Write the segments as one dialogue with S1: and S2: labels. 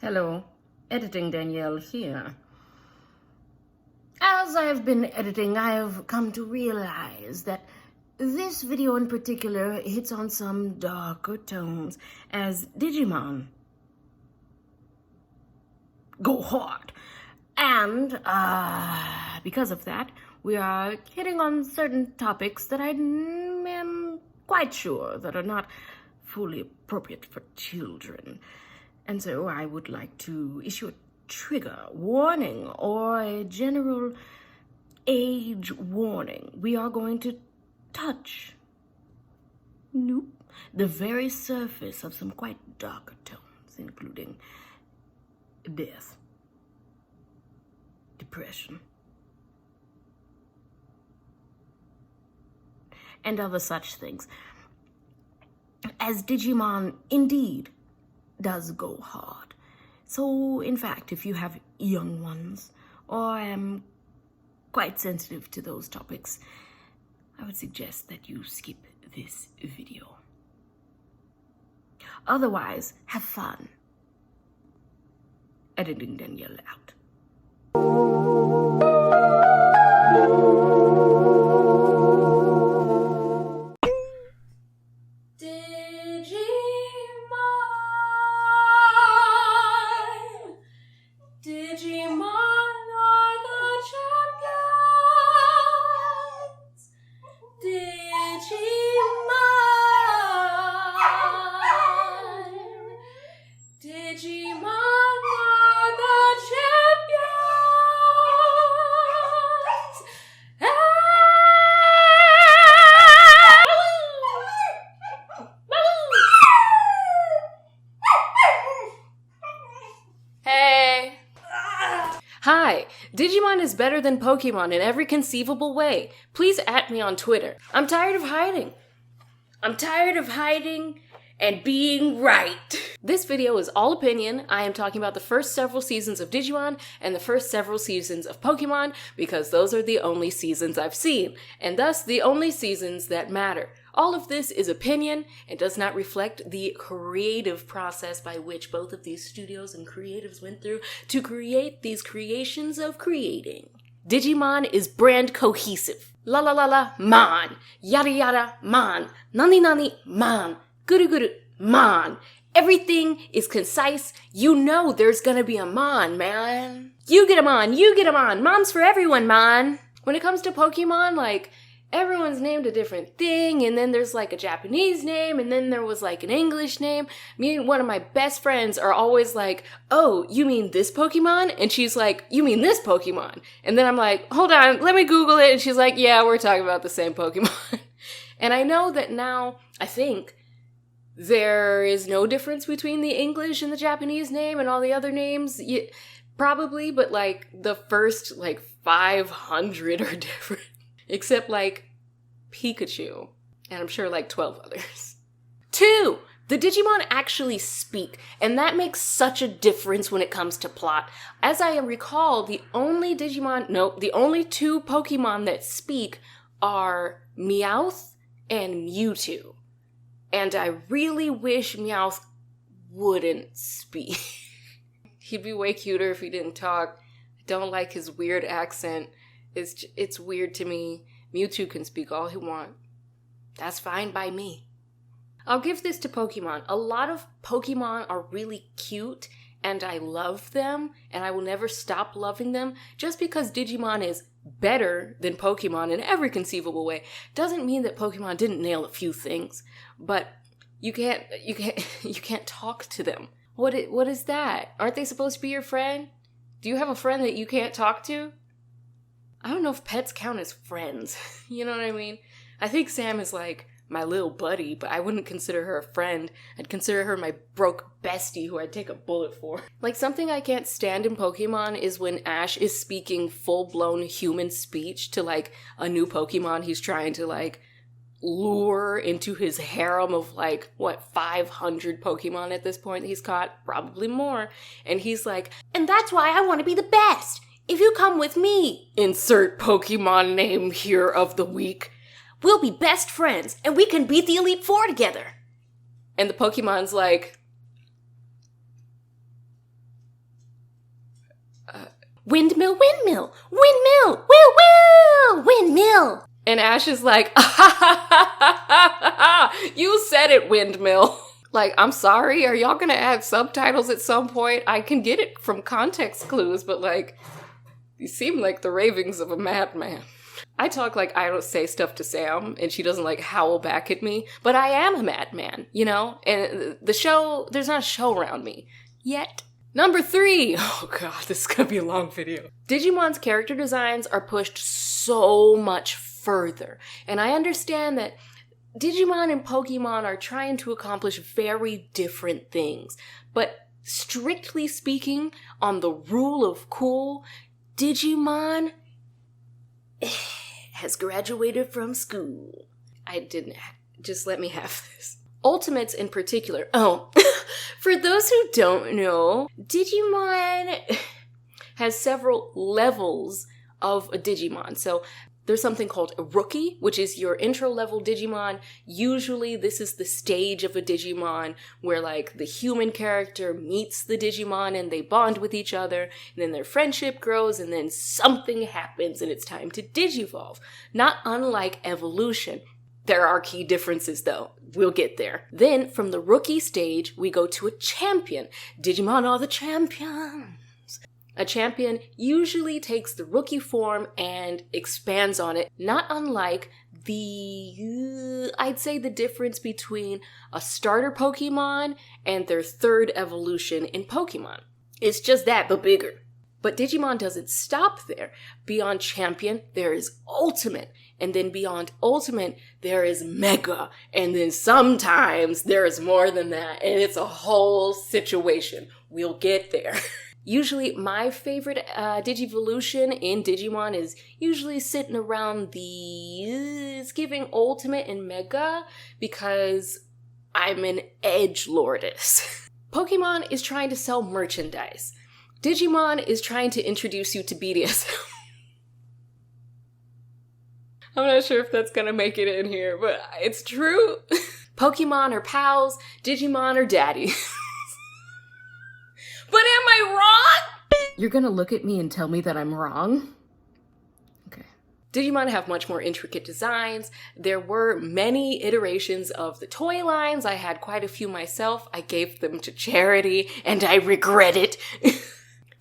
S1: Hello, Editing Danielle here. As I've been editing, I have come to realize that this video in particular hits on some darker tones, as Digimon go hard. And because of that, we are hitting on certain topics that I am quite sure that are not fully appropriate for children. And so I would like to issue a trigger warning or a general age warning. We are going to touch the very surface of some quite darker tones, including death, depression, and other such things. As Digimon indeed does go hard. So, in fact, if you have young ones or am quite sensitive to those topics, I would suggest that you skip this video. Otherwise, have fun. Editing Danielle out.
S2: Hi, Digimon is better than Pokemon in every conceivable way. Please @ me on Twitter. I'm tired of hiding. I'm tired of hiding and being right. This video is all opinion. I am talking about the first several seasons of Digimon and the first several seasons of Pokemon because those are the only seasons I've seen, and thus the only seasons that matter. All of this is opinion and does not reflect the creative process by which both of these studios and creatives went through to create these creations of creating. Digimon is brand cohesive. La la la la, man. Yada yada, man. Nani nani, man. Guru guru, man. Everything is concise. You know there's gonna be a man, man. You get a man, you get a man. Man's for everyone, man. When it comes to Pokemon, like, everyone's named a different thing, and then there's like a Japanese name, and then there was like an English name. Me and one of my best friends are always like, oh, you mean this Pokemon? And she's like, you mean this Pokemon? And then I'm like, hold on, let me Google it. And she's like, yeah, we're talking about the same Pokemon. And I know that now, I think, there is no difference between the English and the Japanese name and all the other names. Probably, but like the first like 500 are different. Except, like, Pikachu. And I'm sure, like, 12 others. 2! The Digimon actually speak, and that makes such a difference when it comes to plot. As I recall, the only two Pokemon that speak are Meowth and Mewtwo. And I really wish Meowth wouldn't speak. He'd be way cuter if he didn't talk. I don't like his weird accent. It's weird to me. Mewtwo can speak all he wants. That's fine by me. I'll give this to Pokemon. A lot of Pokemon are really cute, and I love them, and I will never stop loving them. Just because Digimon is better than Pokemon in every conceivable way doesn't mean that Pokemon didn't nail a few things. But you can't talk to them. What is that? Aren't they supposed to be your friend? Do you have a friend that you can't talk to? I don't know if pets count as friends. You know what I mean? I think Sam is like my little buddy, but I wouldn't consider her a friend. I'd consider her my broke bestie who I'd take a bullet for. Like, something I can't stand in Pokemon is when Ash is speaking full-blown human speech to, like, a new Pokemon he's trying to, like, lure into his harem of, like, 500 Pokemon at this point he's caught? Probably more. And he's like, and that's why I want to be the best! If you come with me, insert Pokemon name here of the week, we'll be best friends, and we can beat the Elite Four together. And the Pokemon's like, Windmill, windmill, windmill, will, windmill. And Ash is like, you said it, windmill. Like, I'm sorry, are y'all gonna add subtitles at some point? I can get it from context clues, but like, you seem like the ravings of a madman. I talk like I don't say stuff to Sam, and she doesn't like howl back at me, but I am a madman, you know? And the show, there's not a show around me. Yet. Number 3. Oh god, this is gonna be a long video. Digimon's character designs are pushed so much further. And I understand that Digimon and Pokemon are trying to accomplish very different things. But strictly speaking, on the rule of cool, Digimon has graduated from school. Just let me have this. Ultimates in particular. Oh, for those who don't know, Digimon has several levels of a Digimon. So there's something called a rookie, which is your intro level Digimon. Usually this is the stage of a Digimon where like the human character meets the Digimon and they bond with each other, and then their friendship grows, and then something happens and it's time to digivolve. Not unlike evolution. There are key differences though. We'll get there. Then from the rookie stage, we go to a champion. Digimon are the champions. A champion usually takes the rookie form and expands on it, not unlike I'd say the difference between a starter Pokemon and their third evolution in Pokemon. It's just that, but bigger. But Digimon doesn't stop there. Beyond champion, there is ultimate. And then beyond ultimate, there is mega. And then sometimes there is more than that. And it's a whole situation. We'll get there. Usually my favorite digivolution in Digimon is usually sitting around it's giving ultimate and mega because I'm an edgelordess. Pokemon is trying to sell merchandise. Digimon is trying to introduce you to BDSM. I'm not sure if that's gonna make it in here, but it's true. Pokemon are pals, Digimon are daddies. But am I wrong?
S1: You're gonna look at me and tell me that I'm wrong? Okay.
S2: Digimon have much more intricate designs. There were many iterations of the toy lines. I had quite a few myself. I gave them to charity, and I regret it.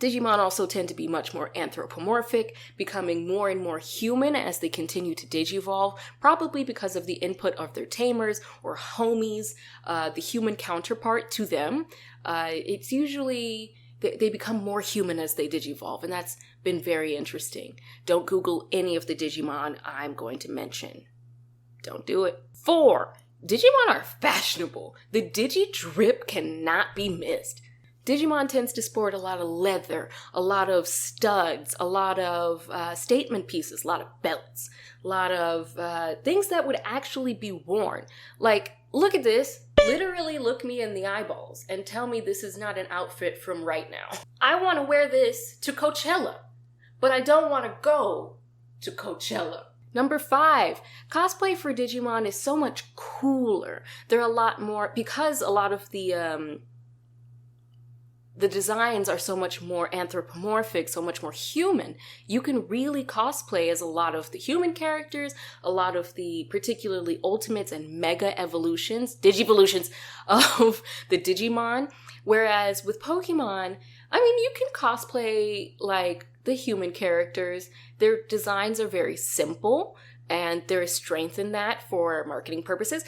S2: Digimon also tend to be much more anthropomorphic, becoming more and more human as they continue to digivolve, probably because of the input of their tamers or homies, the human counterpart to them. It's usually, they become more human as they digivolve, and that's been very interesting. Don't Google any of the Digimon I'm going to mention. Don't do it. 4. Digimon are fashionable. The Digi-drip cannot be missed. Digimon tends to sport a lot of leather, a lot of studs, a lot of statement pieces, a lot of belts, a lot of things that would actually be worn. Like, look at this. Literally look me in the eyeballs and tell me this is not an outfit from right now. I want to wear this to Coachella, but I don't want to go to Coachella. Number 5, cosplay for Digimon is so much cooler. There are a lot more, because a lot of the designs are so much more anthropomorphic, so much more human. You can really cosplay as a lot of the human characters, a lot of the particularly ultimates and mega evolutions, digivolutions of the Digimon. Whereas with Pokemon, I mean, you can cosplay like the human characters. Their designs are very simple, and there is strength in that for marketing purposes.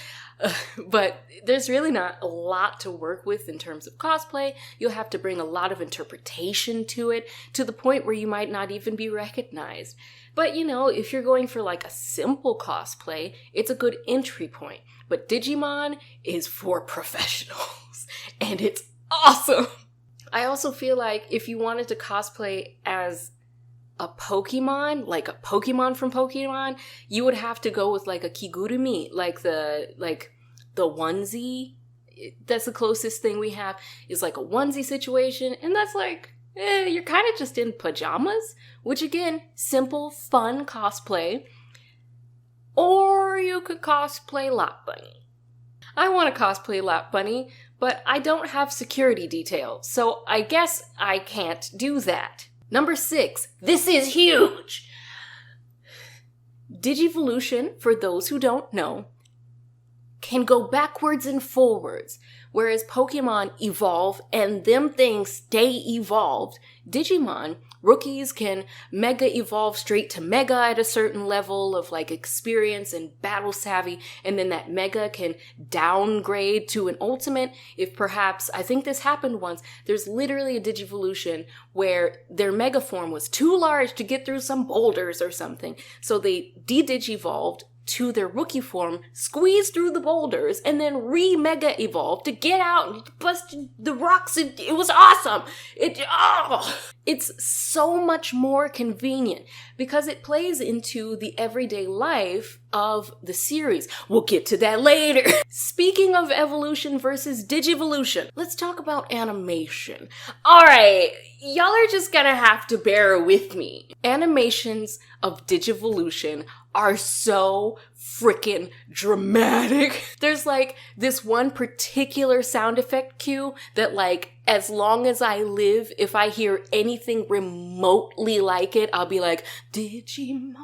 S2: But there's really not a lot to work with in terms of cosplay. You'll have to bring a lot of interpretation to it, to the point where you might not even be recognized. But, you know, if you're going for like a simple cosplay, it's a good entry point. But Digimon is for professionals, and it's awesome! I also feel like if you wanted to cosplay as a Pokemon, like a Pokemon from Pokemon, you would have to go with like a Kigurumi, like the onesie. That's the closest thing we have, is like a onesie situation, and that's like, you're kind of just in pajamas, which again, simple, fun cosplay. Or you could cosplay Lap Bunny. I want to cosplay Lap Bunny, but I don't have security details, so I guess I can't do that. Number 6, this is huge! Digivolution, for those who don't know, can go backwards and forwards. Whereas Pokemon evolve and them things stay evolved, Digimon, rookies can mega evolve straight to mega at a certain level of like experience and battle savvy, and then that mega can downgrade to an ultimate if perhaps, I think this happened once, there's literally a Digivolution where their mega form was too large to get through some boulders or something, so they de-digivolved to their rookie form, squeeze through the boulders, and then re-mega evolve to get out and bust the rocks. It was awesome. It's so much more convenient because it plays into the everyday life of the series. We'll get to that later. Speaking of evolution versus digivolution, let's talk about animation. All right, y'all are just gonna have to bear with me. Animations of digivolution are so freaking dramatic. There's like this one particular sound effect cue that like, as long as I live, if I hear anything remotely like it, I'll be like, Digimon.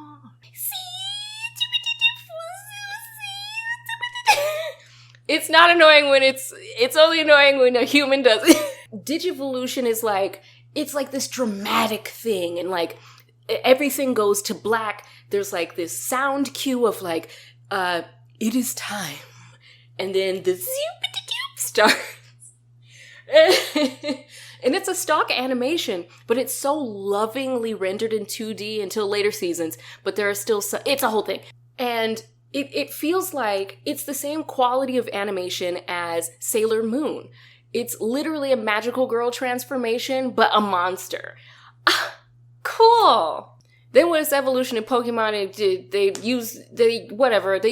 S2: It's not annoying when it's only annoying when a human does it. Digivolution is like, it's like this dramatic thing and like, everything goes to black. There's like this sound cue of like, it is time. And then the zoop starts. And it's a stock animation, but it's so lovingly rendered in 2D until later seasons. But there are still some, it's a whole thing. And it feels like it's the same quality of animation as Sailor Moon. It's literally a magical girl transformation, but a monster. Cool. Then when it's evolution in Pokemon, they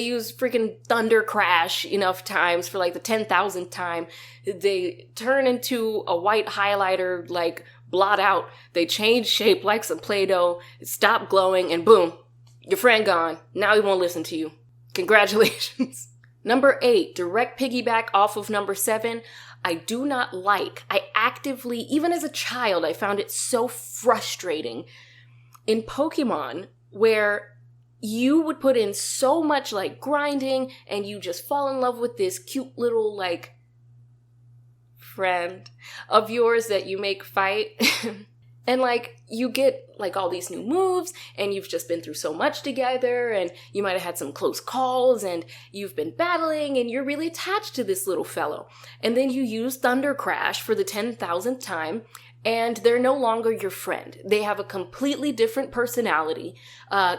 S2: use freaking Thunder Crash enough times for like the 10,000th time. They turn into a white highlighter, like blot out. They change shape like some Play-Doh, stop glowing, and boom, your friend gone. Now he won't listen to you. Congratulations. Number 8, direct piggyback off of number 7. I do not like. I actively, even as a child, I found it so frustrating in Pokemon where you would put in so much like grinding and you just fall in love with this cute little like friend of yours that you make fight. And like you get like all these new moves and you've just been through so much together and you might have had some close calls and you've been battling and you're really attached to this little fellow. And then you use Thunder Crash for the 10,000th time and they're no longer your friend. They have a completely different personality,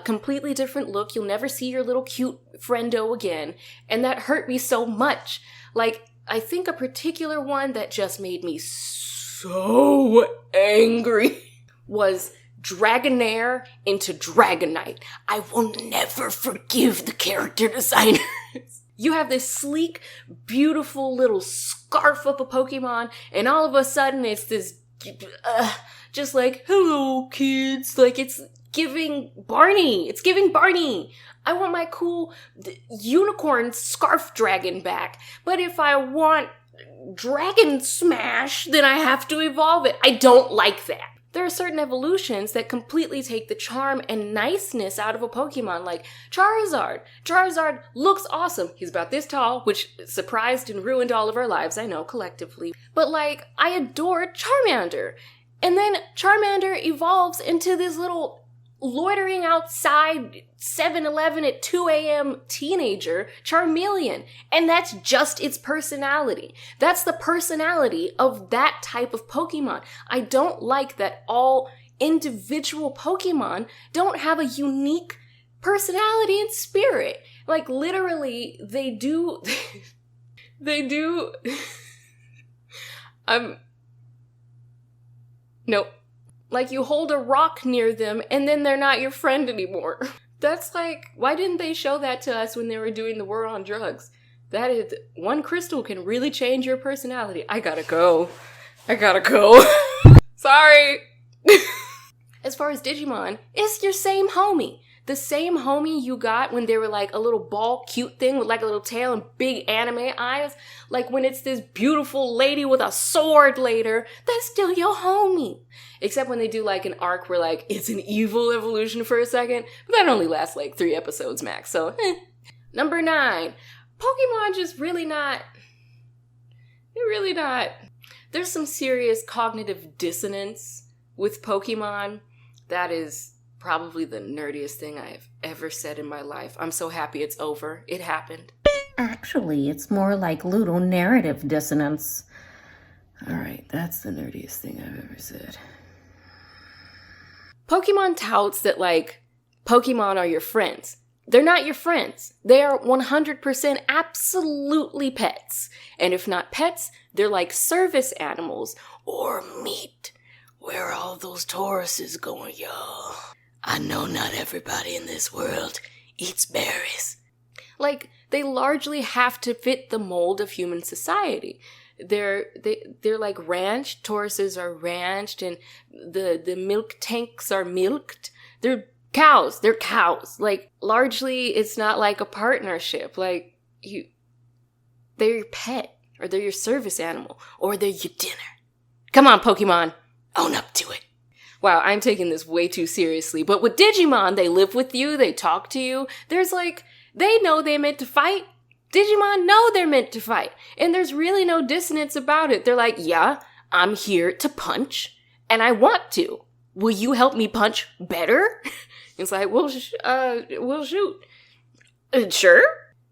S2: completely different look. You'll never see your little cute friendo again. And that hurt me so much. Like, I think a particular one that just made me so angry was Dragonair into Dragonite. I will never forgive the character designers. You have this sleek, beautiful little scarf up a Pokemon, and all of a sudden it's this, just like, hello kids, like it's giving Barney. It's giving Barney. I want my cool unicorn scarf dragon back. But if I want Dragon Smash, then I have to evolve it. I don't like that. There are certain evolutions that completely take the charm and niceness out of a Pokemon, like Charizard. Charizard looks awesome. He's about this tall, which surprised and ruined all of our lives, I know, collectively. But like, I adore Charmander. And then Charmander evolves into this little loitering outside 7-Eleven at 2 a.m. teenager, Charmeleon. And that's just its personality. That's the personality of that type of Pokemon. I don't like that all individual Pokemon don't have a unique personality and spirit. Like, literally, they do... they do... Nope. Like, you hold a rock near them, and then they're not your friend anymore. That's like, why didn't they show that to us when they were doing the War on Drugs? That is, one crystal can really change your personality. I gotta go. Sorry. As far as Digimon, it's your same homie. The same homie you got when they were like a little ball cute thing with like a little tail and big anime eyes. Like when it's this beautiful lady with a sword later, that's still your homie. Except when they do like an arc where like it's an evil evolution for a second. But that only lasts like 3 episodes max, so Number 9. Pokemon just really not. There's some serious cognitive dissonance with Pokemon. That is probably the nerdiest thing I've ever said in my life. I'm so happy it's over. It happened.
S1: Actually, it's more like ludonarrative dissonance. Alright, that's the nerdiest thing I've ever said.
S2: Pokemon touts that, like, Pokemon are your friends. They're not your friends. They are 100% absolutely pets. And if not pets, they're like service animals or meat. Where are all those Tauruses going, y'all? I know not everybody in this world eats berries. Like, they largely have to fit the mold of human society. They're like ranched. Tauruses are ranched, and the milk tanks are milked. They're cows. Like, largely, it's not like a partnership. Like, they're your pet, or they're your service animal, or they're your dinner. Come on, Pokemon. Own up to it. Wow, I'm taking this way too seriously. But with Digimon, they live with you, they talk to you. There's like, they know they're meant to fight. Digimon know they're meant to fight. And there's really no dissonance about it. They're like, yeah, I'm here to punch, and I want to. Will you help me punch better? It's like, we'll shoot. Sure.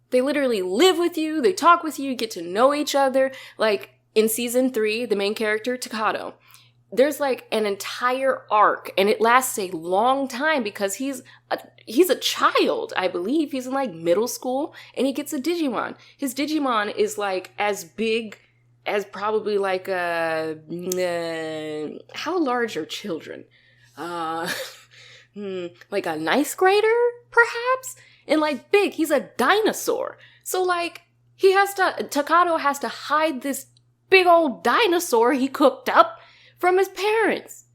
S2: They literally live with you, they talk with you, get to know each other. Like, in season 3, the main character, Takato, there's like an entire arc, and it lasts a long time because he's a child, I believe. He's in like middle school, and he gets a Digimon. His Digimon is like as big as probably like how large are children? Like a ninth grader, perhaps? And like big, he's a dinosaur. So like Takato has to hide this big old dinosaur he cooked up from his parents.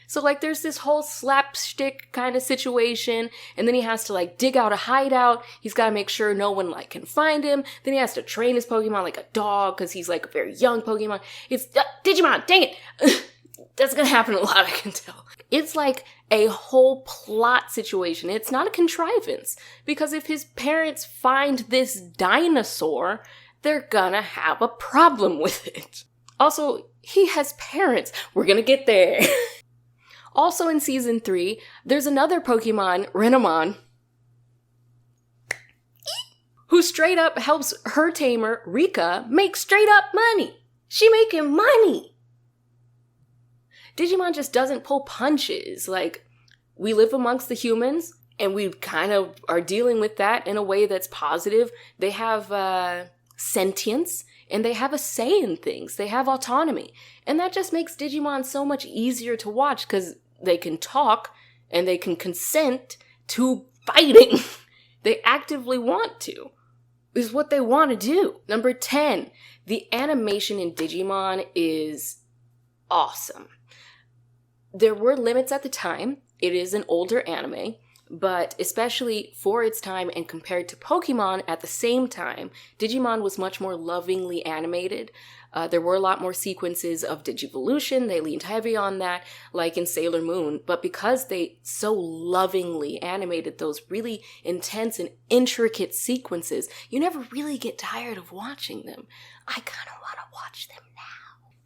S2: So like there's this whole slapstick kind of situation, and then he has to like dig out a hideout. He's got to make sure no one like can find him. Then he has to train his Pokemon like a dog because he's like a very young Pokemon. It's Digimon, dang it. That's gonna happen a lot, I can tell. It's like a whole plot situation. It's not a contrivance, because if his parents find this dinosaur, they're gonna have a problem with it. Also, he has parents. We're gonna get there. Also in season 3, there's another Pokemon, Renamon, who straight up helps her tamer, Rika, make straight up money. She making money. Digimon just doesn't pull punches. Like, we live amongst the humans, and we kind of are dealing with that in a way that's positive. They have sentience, and they have a say in things. They have autonomy. And that just makes Digimon so much easier to watch, because they can talk, and they can consent to fighting. They actively want to. Is what they want to do. Number 10, the animation in Digimon is awesome. There were limits at the time. It is an older anime, but especially for its time and compared to Pokemon at the same time, Digimon was much more lovingly animated. There were a lot more sequences of digivolution. They leaned heavy on that, like in Sailor Moon. But because they so lovingly animated those really intense and intricate sequences, you never really get tired of watching them. I kind of want to watch them now.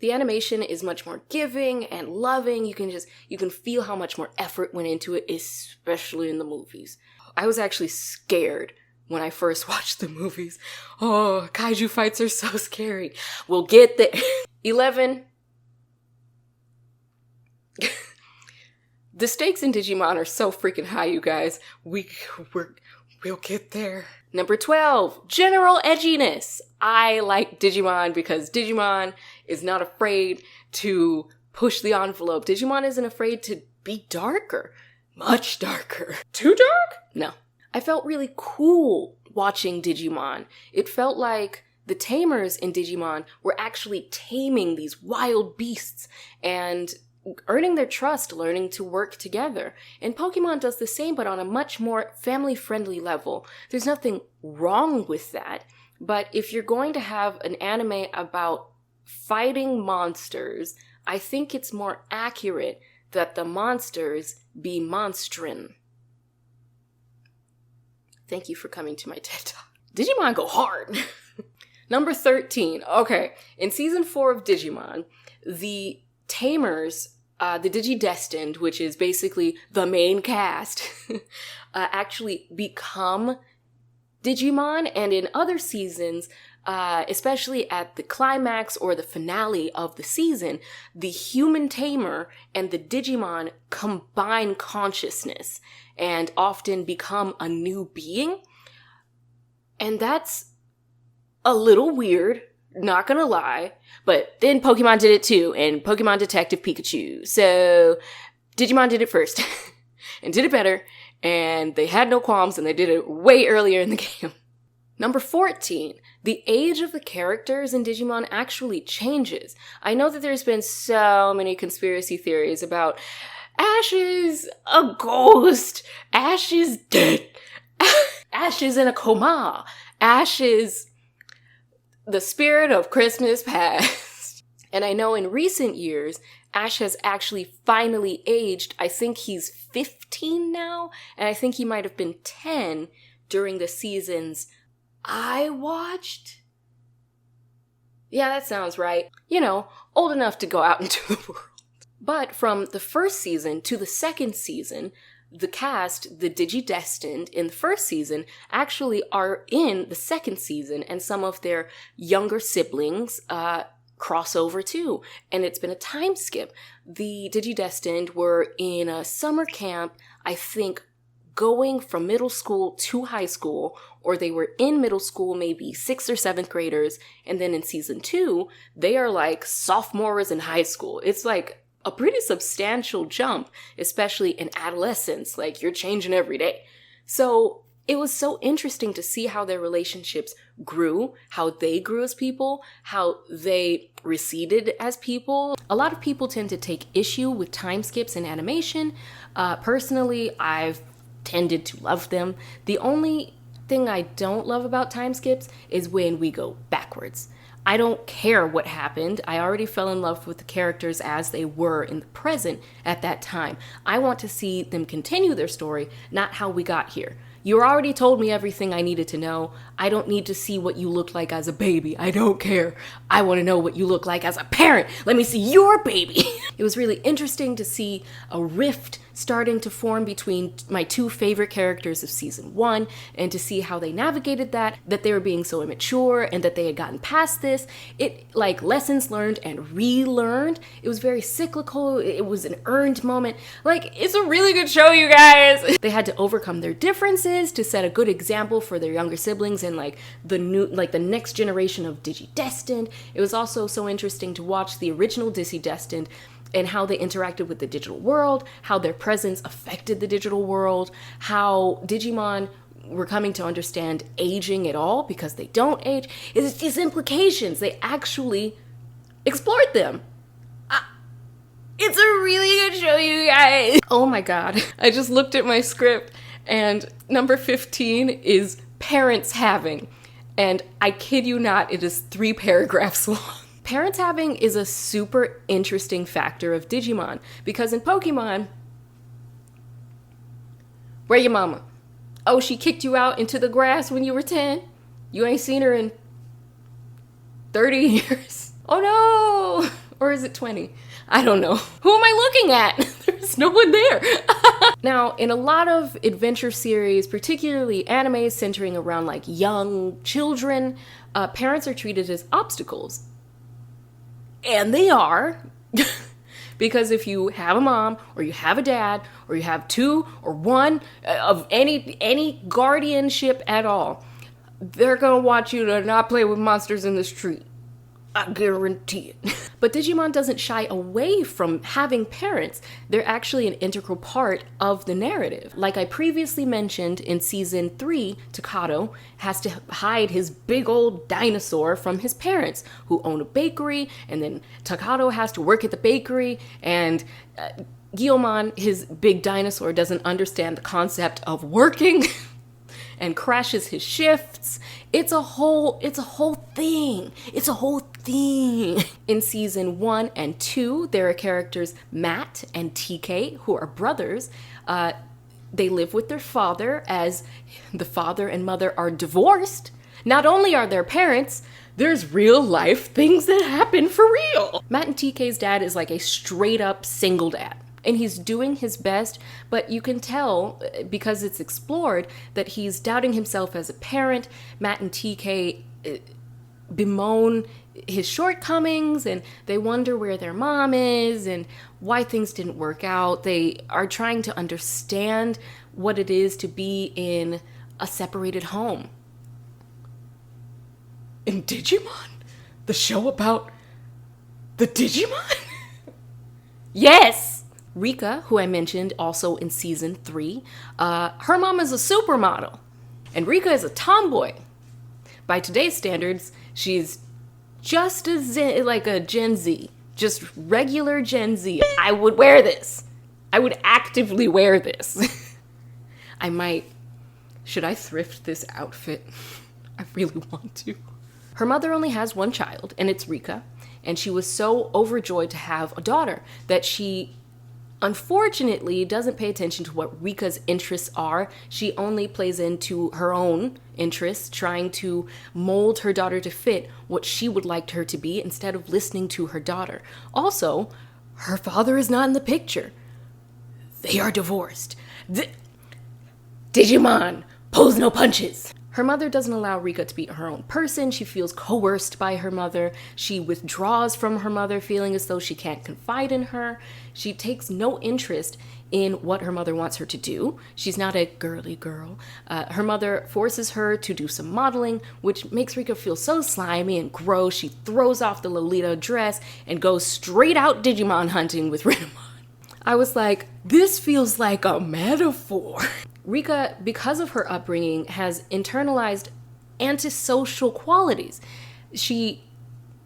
S2: The animation is much more giving and loving. You can feel how much more effort went into it, especially in the movies. I was actually scared when I first watched the movies. Oh, kaiju fights are so scary. We'll get there. 11. The stakes in Digimon are so freaking high, you guys. We'll get there. Number 12, general edginess. I like Digimon because Digimon is not afraid to push the envelope. Digimon isn't afraid to be darker. Much darker. Too dark? No. I felt really cool watching Digimon. It felt like the tamers in Digimon were actually taming these wild beasts, and earning their trust, learning to work together. And Pokemon does the same, but on a much more family-friendly level. There's nothing wrong with that, but if you're going to have an anime about fighting monsters, I think it's more accurate that the monsters be monstrin. Thank you for coming to my TED Talk. Digimon go hard! Number 13. Okay, in season 4 of Digimon, the Tamers, the DigiDestined, which is basically the main cast, actually become Digimon, and in other seasons, especially at the climax or the finale of the season, the human tamer and the Digimon combine consciousness and often become a new being. And that's a little weird, not gonna lie, but then Pokemon did it too, and Pokemon Detective Pikachu. So Digimon did it first and did it better, and they had no qualms, and they did it way earlier in the game. Number 14, the age of the characters in Digimon actually changes. I know that there's been so many conspiracy theories about Ash is a ghost, Ash is dead, Ash is in a coma, Ash is the spirit of Christmas past. And I know in recent years, Ash has actually finally aged. I think he's 15 now, and I think he might have been 10 during the seasons I watched. Yeah, that sounds right. You know, old enough to go out into the world. But from the first season to the second season, the cast, the DigiDestined in the first season, actually are in the second season, and some of their younger siblings cross over too. And it's been a time skip. The DigiDestined were in a summer camp, I think, going from middle school to high school, or they were in middle school, maybe 6th or 7th graders, and then in season 2, they are like sophomores in high school. It's like a pretty substantial jump, especially in adolescence. Like, you're changing every day. So it was so interesting to see how their relationships grew, how they grew as people, how they receded as people. A lot of people tend to take issue with time skips in animation. Personally, I've tended to love them. The only thing I don't love about time skips is when we go backwards. I don't care what happened. I already fell in love with the characters as they were in the present at that time. I want to see them continue their story, not how we got here. You already told me everything I needed to know. I don't need to see what you look like as a baby. I don't care. I want to know what you look like as a parent. Let me see your baby. It was really interesting to see a rift starting to form between my two favorite characters of season 1, and to see how they navigated that they were being so immature and that they had gotten past this. It, like, lessons learned and relearned. It was very cyclical. It was an earned moment. Like, it's a really good show, you guys. They had to overcome their differences to set a good example for their younger siblings and the next generation of DigiDestined. It was also so interesting to watch the original DigiDestined and how they interacted with the digital world, how their presence affected the digital world, how Digimon were coming to understand aging at all because they don't age. It's these implications. They actually explored them. It's a really good show, you guys. Oh my god. I just looked at my script, and number 15 is parents having. And I kid you not, it is 3 paragraphs long. Parents having is a super interesting factor of Digimon, because in Pokemon, where your mama? Oh, she kicked you out into the grass when you were 10? You ain't seen her in 30 years? Oh no! Or is it 20? I don't know. Who am I looking at? There's no one there. Now, in a lot of adventure series, particularly animes centering around young children, parents are treated as obstacles. And they are, because if you have a mom, or you have a dad, or you have 2 or 1 of any guardianship at all, they're gonna want you to not play with monsters in the street.
S1: I guarantee it.
S2: But Digimon doesn't shy away from having parents. They're actually an integral part of the narrative. Like I previously mentioned in season 3, Takato has to hide his big old dinosaur from his parents, who own a bakery, and then Takato has to work at the bakery, and Leomon, his big dinosaur, doesn't understand the concept of working and crashes his shifts. It's a whole thing. In season 1 and 2, there are characters Matt and TK, who are brothers. They live with their father, as the father and mother are divorced. Not only are their parents, there's real life things that happen for real. Matt and TK's dad is like a straight up single dad. And he's doing his best, but you can tell, because it's explored, that he's doubting himself as a parent. Matt and TK bemoan his shortcomings, and they wonder where their mom is and why things didn't work out. They are trying to understand what it is to be in a separated home. In Digimon? The show about the Digimon? Yes! Rika, who I mentioned also in season 3, her mom is a supermodel, and Rika is a tomboy. By today's standards, she's just like a Gen Z, just regular Gen Z. I would wear this. I would actively wear this. Should I thrift this outfit? I really want to. Her mother only has one child, and it's Rika, and she was so overjoyed to have a daughter that she unfortunately doesn't pay attention to what Rika's interests are. She only plays into her own interests, trying to mold her daughter to fit what she would like her to be instead of listening to her daughter. Also, her father is not in the picture. They are divorced. Digimon, pulls no punches. Her mother doesn't allow Rika to be her own person. She feels coerced by her mother. She withdraws from her mother, feeling as though she can't confide in her. She takes no interest in what her mother wants her to do. She's not a girly girl. Her mother forces her to do some modeling, which makes Rika feel so slimy and gross. She throws off the Lolita dress and goes straight out Digimon hunting with Renamon. I was like, this feels like a metaphor. Rika, because of her upbringing, has internalized antisocial qualities. She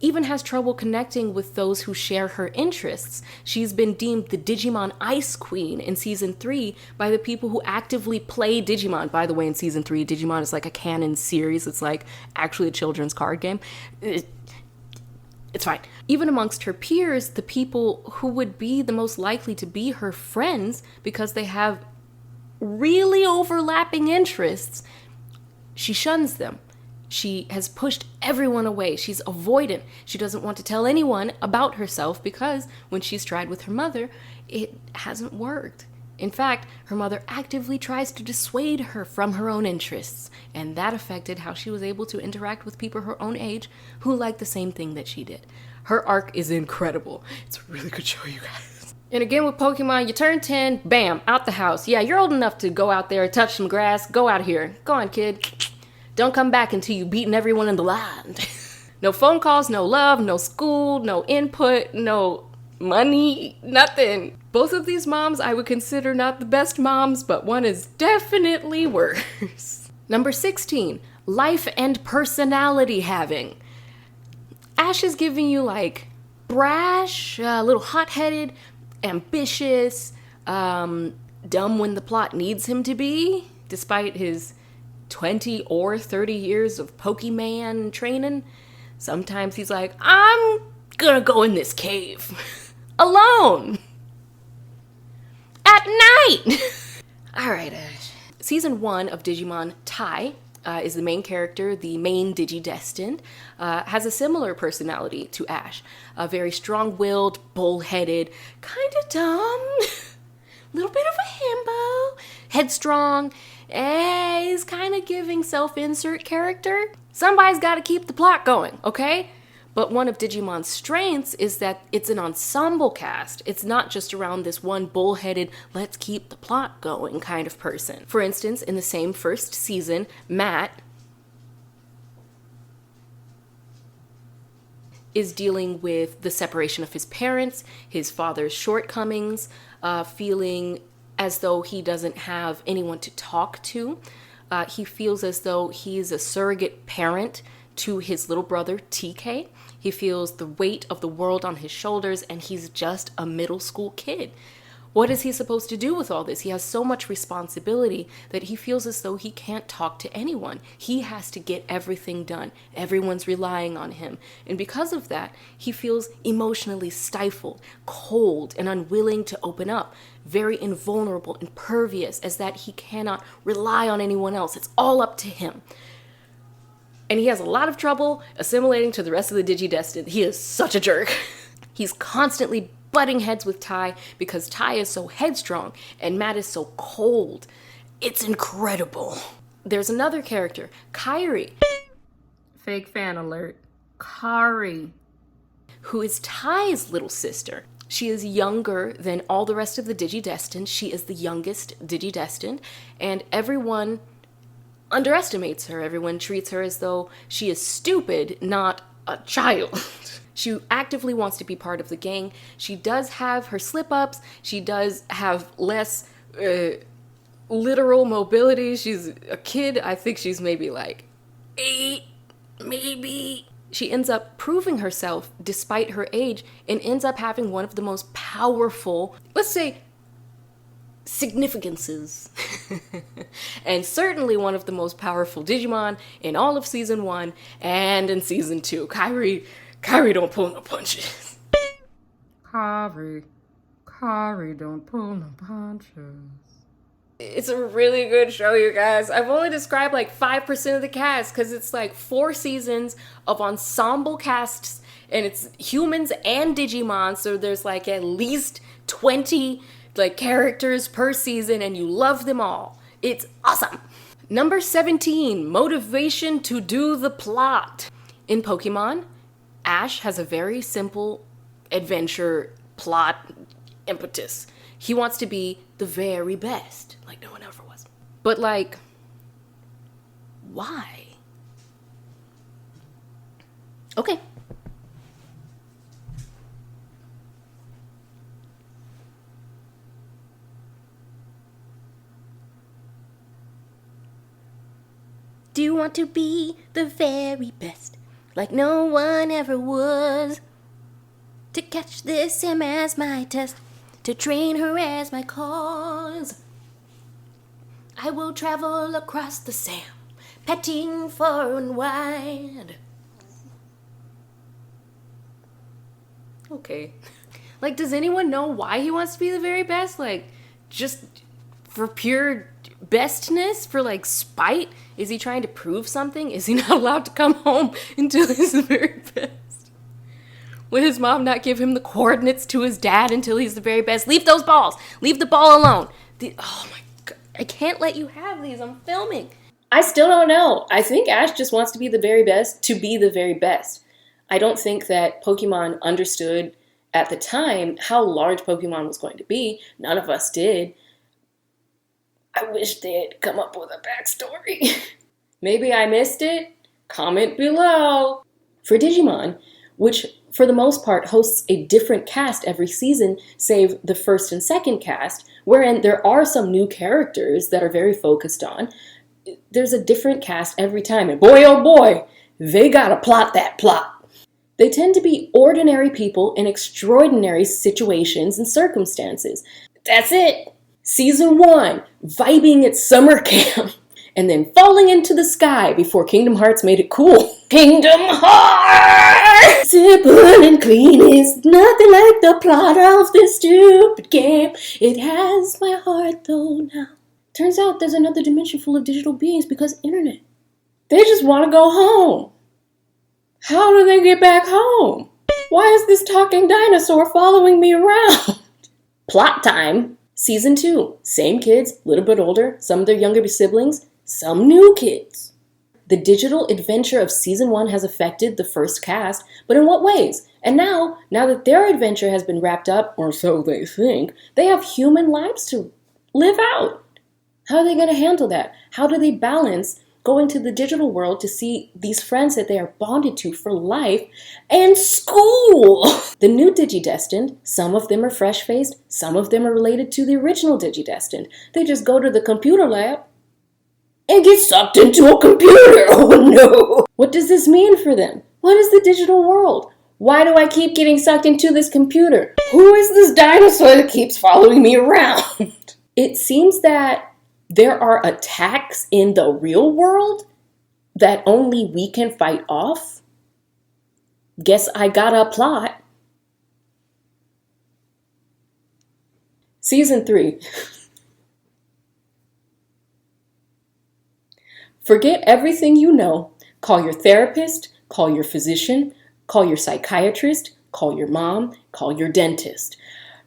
S2: even has trouble connecting with those who share her interests. She's been deemed the Digimon Ice Queen in season 3 by the people who actively play Digimon. By the way, in season 3, Digimon is like a canon series. It's like actually a children's card game. It's fine. Even amongst her peers, the people who would be the most likely to be her friends because they have really overlapping interests, she shuns them. She has pushed everyone away. She's avoidant. She doesn't want to tell anyone about herself because when she's tried with her mother, it hasn't worked. In fact, her mother actively tries to dissuade her from her own interests, and that affected how she was able to interact with people her own age who liked the same thing that she did. Her arc is incredible. It's a really good show, you guys. And again with Pokemon, you turn 10, bam, out the house. Yeah, you're old enough to go out there, touch some grass, go out here. Go on, kid. Don't come back until you've beaten everyone in the land. No phone calls, no love, no school, no input, no money, nothing. Both of these moms I would consider not the best moms, but one is definitely worse. Number 16, life and personality having. Ash is giving you like brash, a little hot-headed, ambitious, dumb when the plot needs him to be, despite his 20 or 30 years of Pokemon training. Sometimes he's like, I'm gonna go in this cave alone at night. All right, Ash. Season 1 of Digimon, Tai, is the main character, the main DigiDestined, has a similar personality to Ash. Very strong-willed, bullheaded, kind of dumb, little bit of a himbo, headstrong, is kind of giving self-insert character. Somebody's got to keep the plot going, okay? But one of Digimon's strengths is that it's an ensemble cast. It's not just around this one bullheaded, let's keep the plot going kind of person. For instance, in the same first season, Matt is dealing with the separation of his parents, his father's shortcomings, feeling as though he doesn't have anyone to talk to. He feels as though he is a surrogate parent to his little brother, TK. He feels the weight of the world on his shoulders, and he's just a middle school kid. What is he supposed to do with all this? He has so much responsibility that he feels as though he can't talk to anyone. He has to get everything done. Everyone's relying on him. And because of that, he feels emotionally stifled, cold, and unwilling to open up. Very invulnerable, impervious, as that he cannot rely on anyone else. It's all up to him. And he has a lot of trouble assimilating to the rest of the DigiDestined. He is such a jerk. He's constantly butting heads with Ty because Ty is so headstrong and Matt is so cold. It's incredible. There's another character, Kairi.
S1: Fake fan alert. Kari.
S2: Who is Ty's little sister. She is younger than all the rest of the DigiDestined. She is the youngest DigiDestined, and everyone underestimates her. Everyone treats her as though she is stupid, not a child. She actively wants to be part of the gang. She does have her slip-ups. She does have less literal mobility. She's a kid. I think she's maybe like 8, maybe. She ends up proving herself despite her age and ends up having one of the most powerful, let's say, significances. And certainly one of the most powerful Digimon in all of Season 1 and in Season 2. Kairi don't pull no punches.
S1: Kari don't pull no punches.
S2: It's a really good show, you guys. I've only described like 5% of the cast because it's like 4 seasons of ensemble casts and it's humans and Digimon. So there's like at least 20 like characters per season and you love them all. It's awesome. Number 17, motivation to do the plot. In Pokemon, Ash has a very simple adventure plot impetus. He wants to be the very best, like no one ever was. But like, why? Okay. Do you want to be the very best, like no one ever was? To catch this Sim as my test, to train her as my cause. I will travel across the Sam, petting far and wide. Okay. Like, does anyone know why he wants to be the very best? Like, just for pure bestness? For like spite? Is he trying to prove something? Is he not allowed to come home until he's the very best? Will his mom not give him the coordinates to his dad until he's the very best? Leave those balls! Leave the ball alone! Oh my god, I can't let you have these, I'm filming. I still don't know. I think Ash just wants to be the very best to be the very best. I don't think that Pokemon understood at the time how large Pokemon was going to be. None of us did. I wish they had come up with a backstory. Maybe I missed it? Comment below. For Digimon, which for the most part hosts a different cast every season, save the first and second cast, wherein there are some new characters that are very focused on, there's a different cast every time. And boy, oh boy, they gotta plot that plot. They tend to be ordinary people in extraordinary situations and circumstances. That's it. Season 1, vibing at summer camp, and then falling into the sky before Kingdom Hearts made it cool. Kingdom Hearts! Simple and clean is nothing like the plot of this stupid game. It has my heart though now. Turns out there's another dimension full of digital beings because internet. They just want to go home. How do they get back home? Why is this talking dinosaur following me around? Plot time. Season 2, same kids, a little bit older, some of their younger siblings, some new kids. The digital adventure of Season 1 has affected the first cast, but in what ways? And now that their adventure has been wrapped up, or so they think, they have human lives to live out. How are they going to handle that? How do they balance going to the digital world to see these friends that they are bonded to for life and school. The new DigiDestined, some of them are fresh-faced, some of them are related to the original DigiDestined. They just go to the computer lab and get sucked into a computer. Oh no! What does this mean for them? What is the digital world? Why do I keep getting sucked into this computer? Who is this dinosaur that keeps following me around? It seems that there are attacks in the real world that only we can fight off. Guess I got a plot. Season 3. Forget everything you know. Call your therapist, call your physician, call your psychiatrist, call your mom, call your dentist.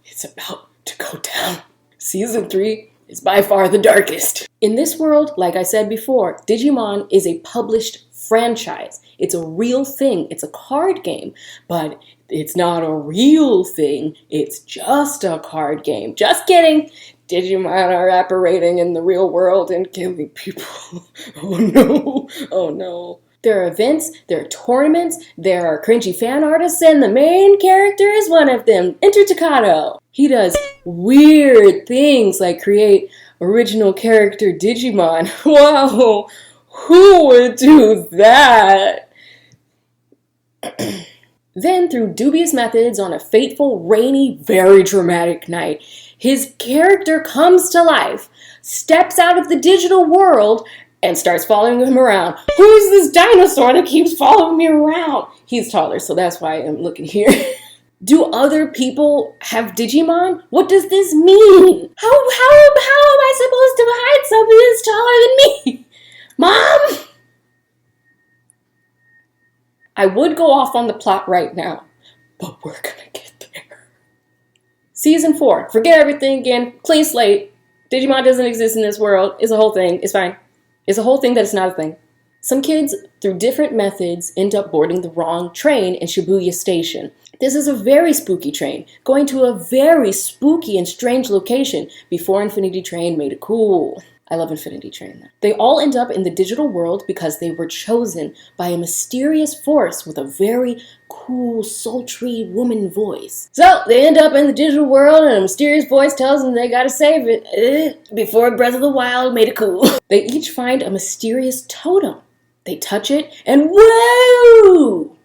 S2: It's about to go down. Season 3 is by far the darkest. In this world, like I said before, Digimon is a published franchise. It's a real thing. It's a card game, but it's not a real thing. It's just a card game. Just kidding. Digimon are operating in the real world and killing people. Oh no. Oh no. There are events, there are tournaments, there are cringy fan artists, and the main character is one of them, Enter Takato. He does weird things like create original character Digimon. Wow, who would do that? Then, through dubious methods on a fateful, rainy, very dramatic night, his character comes to life, steps out of the digital world, and starts following him around. Who is this dinosaur that keeps following me around? He's taller, so that's why I'm looking here. Do other people have Digimon? What does this mean? How am I supposed to hide something that's taller than me? Mom! I would go off on the plot right now, but we're gonna get there. Season 4. Forget everything again. Clean slate. Digimon doesn't exist in this world. It's a whole thing. It's fine. It's a whole thing that it's not a thing. Some kids, through different methods, end up boarding the wrong train in Shibuya Station. This is a very spooky train, going to a very spooky and strange location before Infinity Train made it cool. I love Infinity Train. They all end up in the digital world because they were chosen by a mysterious force with a very cool, sultry woman voice. So they end up in the digital world and a mysterious voice tells them they gotta save it before Breath of the Wild made it cool. They each find a mysterious totem. They touch it and whoa!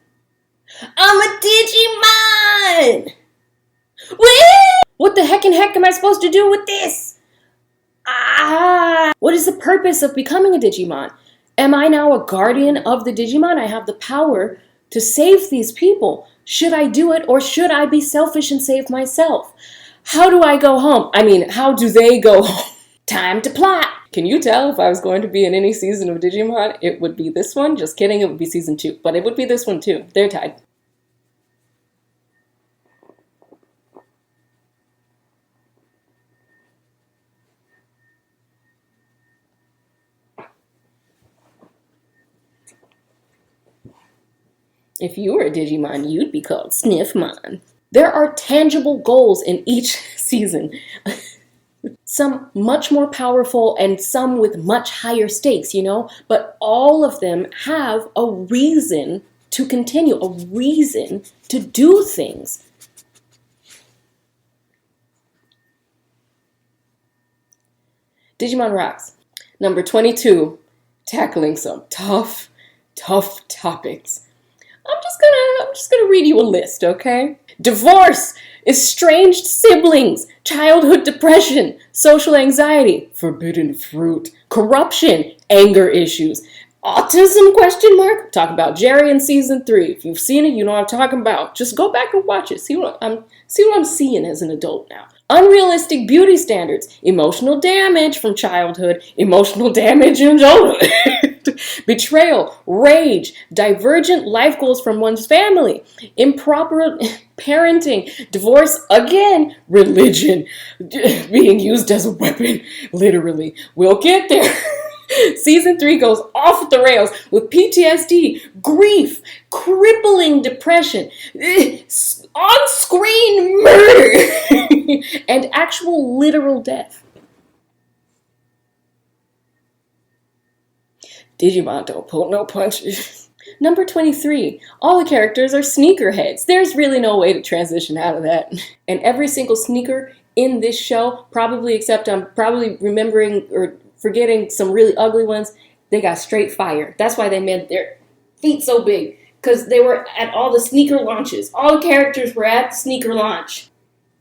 S2: I'm a Digimon! Woo! What the heck am I supposed to do with this? What is the purpose of becoming a Digimon? Am I now a guardian of the Digimon? I have the power to save these people. Should I do it or should I be selfish and save myself? How do I go home? I mean, how do they go home? Time to plot. Can you tell if I was going to be in any season of Digimon, it would be this one? Just kidding, it would be season 2. But it would be this one too. They're tied. If you were a Digimon, you'd be called Sniffmon. There are tangible goals in each season. Some much more powerful and some with much higher stakes, you know? But all of them have a reason to continue, a reason to do things. Digimon rocks. Number 22, tackling some tough topics. I'm just gonna read you a list, okay? Divorce, estranged siblings, childhood depression, social anxiety, forbidden fruit, corruption, anger issues, autism, question mark? Talk about Jerry in season 3. If you've seen it, you know what I'm talking about. Just go back and watch it. See what I'm seeing as an adult now. Unrealistic beauty standards, emotional damage from childhood, emotional damage in adulthood. Betrayal, rage, divergent life goals from one's family, improper parenting, divorce again, religion, being used as a weapon, literally. We'll get there. Season 3 goes off the rails with PTSD, grief, crippling depression, on-screen murder, and actual literal death. Digimon don't pull no punches. Number 23, all the characters are sneakerheads. There's really no way to transition out of that. And every single sneaker in this show, probably except I'm probably remembering or forgetting some really ugly ones, they got straight fire. That's why they made their feet so big, because they were at all the sneaker launches. All the characters were at the sneaker launch.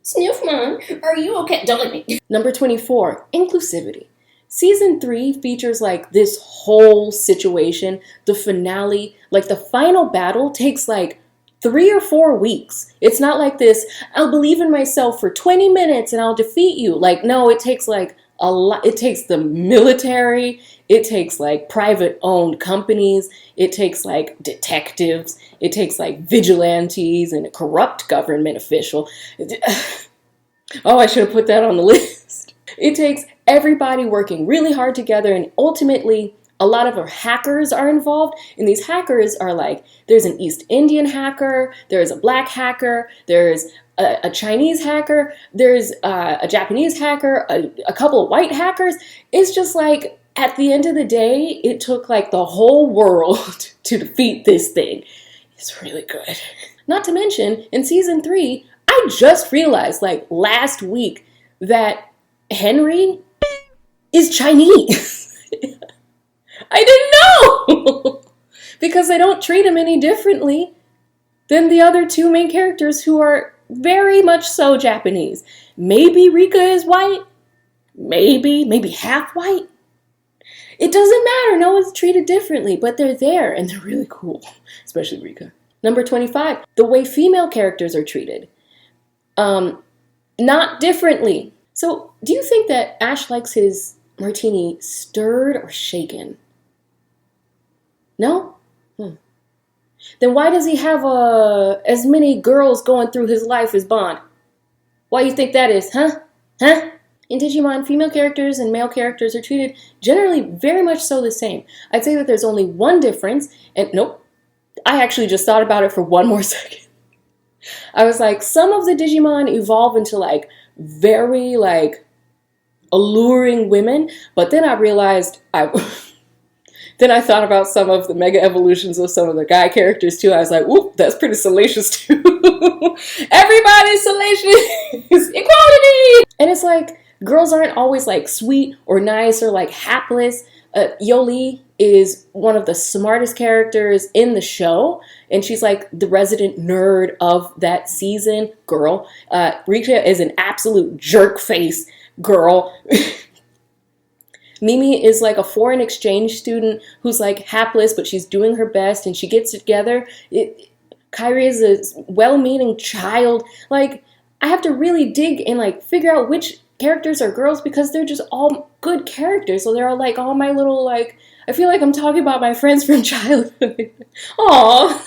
S2: Sniffmon, are you okay? Don't let me. Number 24, inclusivity. Season 3 features like this whole situation. The finale, like the final battle takes like 3 or 4 weeks. It's not like this, I'll believe in myself for 20 minutes and I'll defeat you. Like, no, it takes like a lot. It takes the military. It takes like private owned companies. It takes like detectives. It takes like vigilantes and a corrupt government official. Oh, I should have put that on the list. It takes everybody working really hard together, and ultimately a lot of our hackers are involved. And these hackers are like, there's an East Indian hacker, there's a black hacker, there's a Chinese hacker, there's a Japanese hacker, a couple of white hackers. It's just like, at the end of the day, it took like the whole world to defeat this thing. It's really good. Not to mention, in season 3, I just realized like last week that Henry is Chinese. I didn't know! Because they don't treat him any differently than the other 2 main characters who are very much so Japanese. Maybe Rika is white. Maybe half white. It doesn't matter. No one's treated differently, but they're there and they're really cool, especially Rika. Number 25, the way female characters are treated. Not differently. So, do you think that Ash likes his martini stirred or shaken? No? Then why does he have as many girls going through his life as Bond? Why do you think that is, huh? In Digimon, female characters and male characters are treated generally very much so the same. I'd say that there's only one difference, and nope, I actually just thought about it for one more second. I was like, some of the Digimon evolve into like very like alluring women, but then I realized then I thought about some of the mega evolutions of some of the guy characters too. I was like, whoop, that's pretty salacious too. Everybody's salacious. Equality! And it's like, girls aren't always like sweet or nice or like hapless. Yoli is one of the smartest characters in the show, and she's like the resident nerd of that season. Girl. Rika is an absolute jerk face girl. Mimi is like a foreign exchange student who's like hapless, but she's doing her best and she gets it together. Kairi is a well-meaning child. Like, I have to really dig and like figure out which characters are girls because they're just all good characters. So they're all like all my little like, I feel like I'm talking about my friends from childhood. Aww.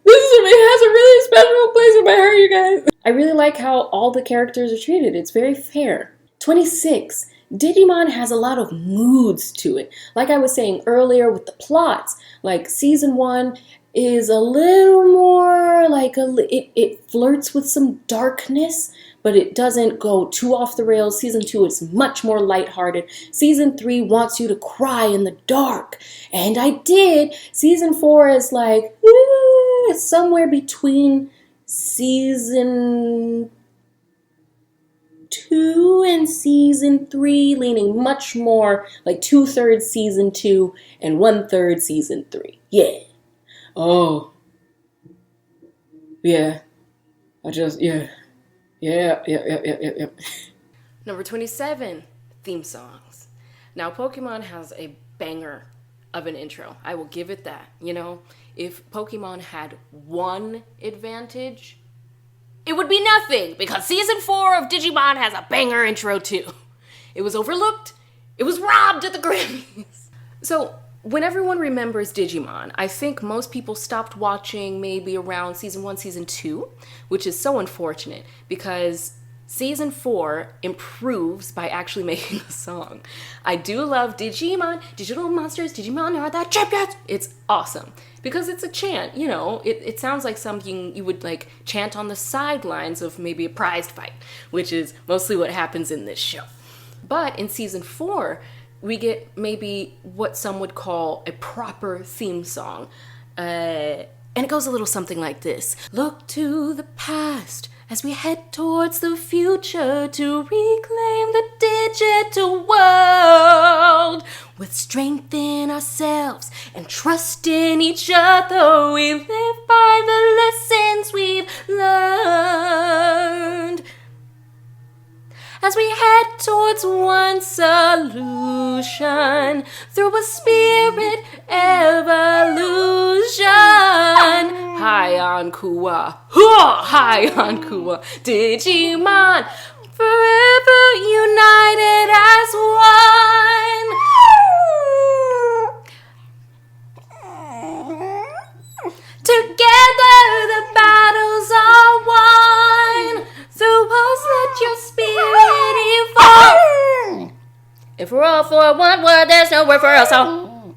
S2: It has a really special place in my heart, you guys. I really like how all the characters are treated. It's very fair. 26. Digimon has a lot of moods to it. Like I was saying earlier with the plots, like season 1 is a little more like it flirts with some darkness, but it doesn't go too off the rails. Season 2 is much more lighthearted. Season 3 wants you to cry in the dark, and I did. Season 4 is like somewhere between season 2 and season 3, leaning much more like 2/3 season 2 and 1/3 season 3. Yeah. Oh. Yeah. Yeah. Number 27, theme songs. Now, Pokemon has a banger of an intro. I will give it that. You know, if Pokemon had one advantage, it would be nothing, because season 4 of Digimon has a banger intro too. It was overlooked. It was robbed at the Grammys. So, when everyone remembers Digimon, I think most people stopped watching maybe around season 1, season 2, which is so unfortunate because season 4 improves by actually making a song. I do love Digimon, digital monsters, Digimon are the champions. It's awesome because it's a chant, you know, it sounds like something you would like chant on the sidelines of maybe a prize fight, which is mostly what happens in this show. But in season 4, we get maybe what some would call a proper theme song. And it goes a little something like this. Look to the past as we head towards the future to reclaim the digital world. With strength in ourselves and trust in each other, we live by the lessons we've learned. As we head towards one solution through a spirit evolution. High on Kua, high on Kua, Digimon, forever united as one. Together the battles are won. Through us let your spirit evolve. If we're all for one word, there's no word for us all.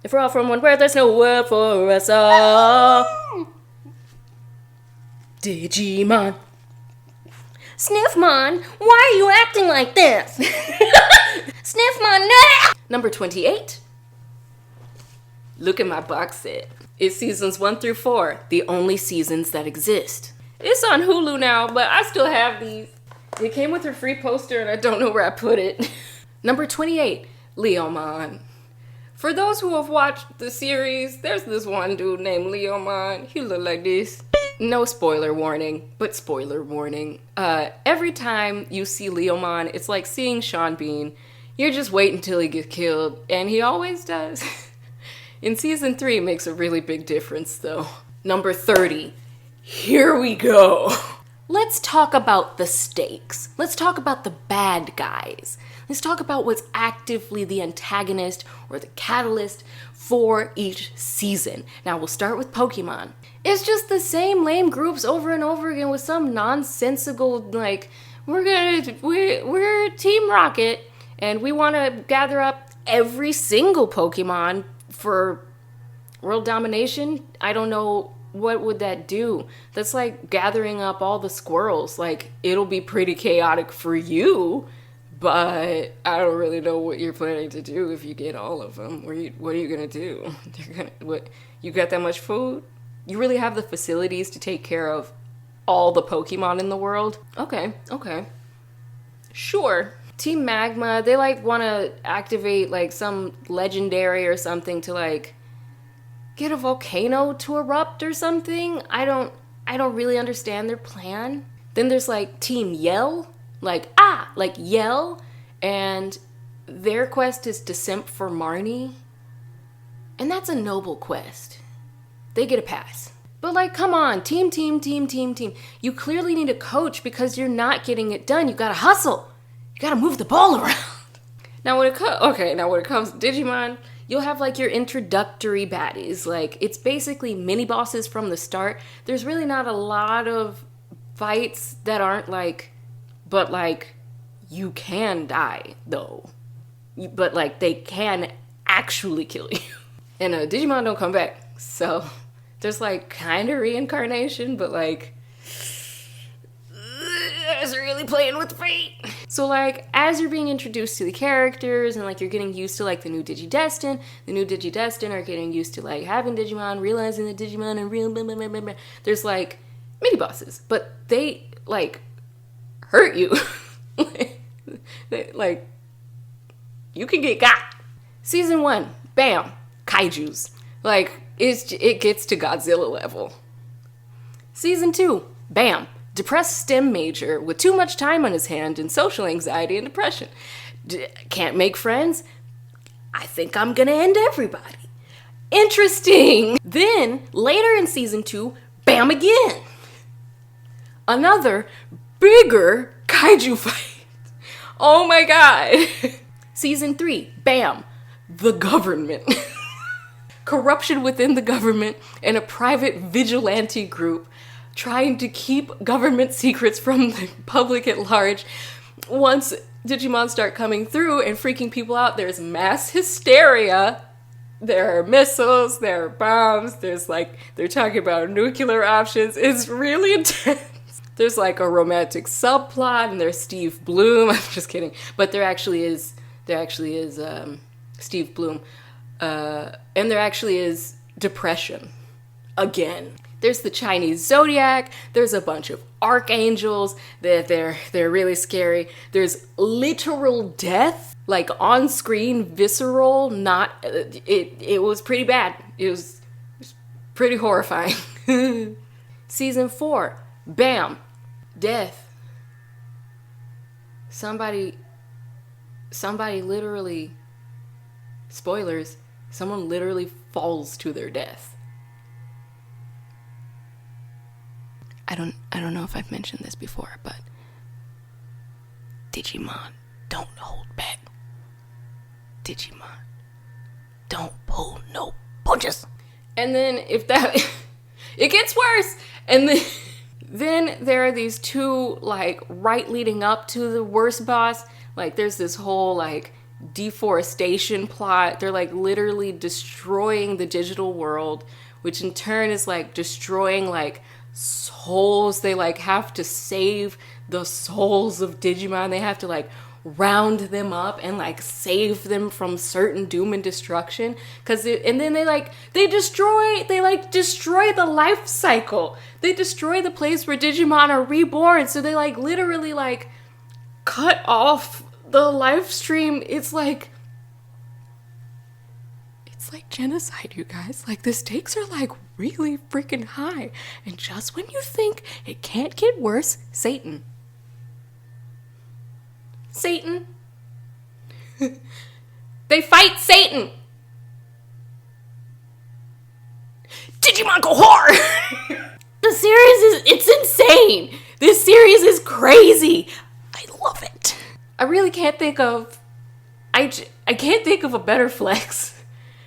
S2: If we're all from one word, there's no word for us all. Digimon. Sniffmon, why are you acting like this? Sniffmon, no! Number 28. Look at my box set. It's seasons 1 through 4, the only seasons that exist. It's on Hulu now, but I still have these. It came with a free poster and I don't know where I put it. Number 28, Leomon. For those who have watched the series, there's this one dude named Leomon. He look like this. No spoiler warning, but spoiler warning. Every time you see Leomon, it's like seeing Sean Bean. You're just waiting until he gets killed, and he always does. In season 3, it makes a really big difference, though. Number 30. Here we go. Let's talk about the stakes. Let's talk about the bad guys. Let's talk about what's actively the antagonist or the catalyst for each season. Now, we'll start with Pokemon. It's just the same lame groups over and over again with some nonsensical, like, we're Team Rocket, and we want to gather up every single Pokemon for world domination. I don't know, what would that do? That's like gathering up all the squirrels. Like, it'll be pretty chaotic for you, but I don't really know what you're planning to do if you get all of them. What are you gonna do? You got that much food? You really have the facilities to take care of all the Pokemon in the world? Okay. Sure. Team Magma, they like want to activate like some legendary or something to like get a volcano to erupt or something. I don't really understand their plan. Then there's like Team Yell, like Yell, and their quest is to simp for Marnie. And that's a noble quest. They get a pass. But like, come on, team. You clearly need a coach because you're not getting it done. You gotta hustle. You gotta move the ball around. Now when it comes to Digimon, you'll have like your introductory baddies. Like, it's basically mini bosses from the start. There's really not a lot of fights that aren't like, but like, you can die though. But like, they can actually kill you. And Digimon don't come back. So there's like kind of reincarnation, but like, it's really playing with fate. So like, as you're being introduced to the characters and like you're getting used to like the new DigiDestined are getting used to like having Digimon, realizing the Digimon and real blah, blah, blah, blah, blah. There's like mini bosses, but they like hurt you. Like, you can get got. Season 1, bam, kaijus. Like, it gets to Godzilla level. Season 2, bam, depressed STEM major with too much time on his hand and social anxiety and depression. Can't make friends? I think I'm gonna end everybody. Interesting. Then, later in season 2, bam again. Another bigger kaiju fight. Oh my god. Season 3, bam, the government. Corruption within the government and a private vigilante group trying to keep government secrets from the public at large. Once Digimon start coming through and freaking people out, there's mass hysteria. There are missiles, there are bombs, there's like, they're talking about nuclear options. It's really intense. there's like a romantic subplot, and there's Steve Bloom. I'm just kidding, but there actually is Steve Bloom, and there actually is depression again. There's the Chinese zodiac. There's a bunch of archangels. They're really scary. There's literal death, like on screen, visceral. Not it was pretty bad. It was pretty horrifying. Season 4, bam, death. Somebody literally, spoilers, someone literally falls to their death. I don't know if I've mentioned this before, but Digimon, don't hold back. Digimon, don't pull no punches. And then if that, it gets worse. And then there are these two, like, right leading up to the worst boss. Like, there's this whole, like, deforestation plot. They're, like, literally destroying the digital world, which in turn is, like, destroying, like, souls. They, like, have to save the souls of Digimon. They have to, like, round them up and, like, save them from certain doom and destruction. And then they destroy the life cycle. They destroy the place where Digimon are reborn. So they, like, literally, like, cut off the life stream. It's like genocide, you guys. Like, the stakes are, like, really freaking high. And just when you think it can't get worse, Satan. They fight Satan. Digimon go hard. The series it's insane. This series is crazy. I love it. I really can't think of, I can't think of a better flex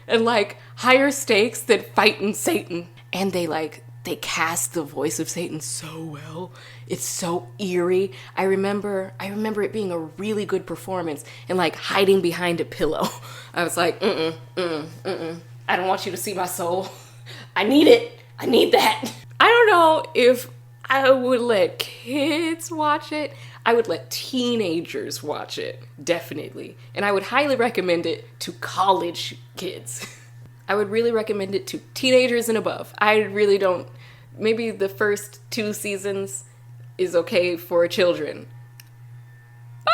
S2: and, like, higher stakes than fighting Satan. And they cast the voice of Satan so well. It's so eerie. I remember it being a really good performance and, like, hiding behind a pillow. I was like, I don't want you to see my soul. I need it. I need that. I don't know if I would let kids watch it. I would let teenagers watch it, definitely. And I would highly recommend it to college kids. I would really recommend it to teenagers and above. I really don't. Maybe the first 2 seasons is okay for children. But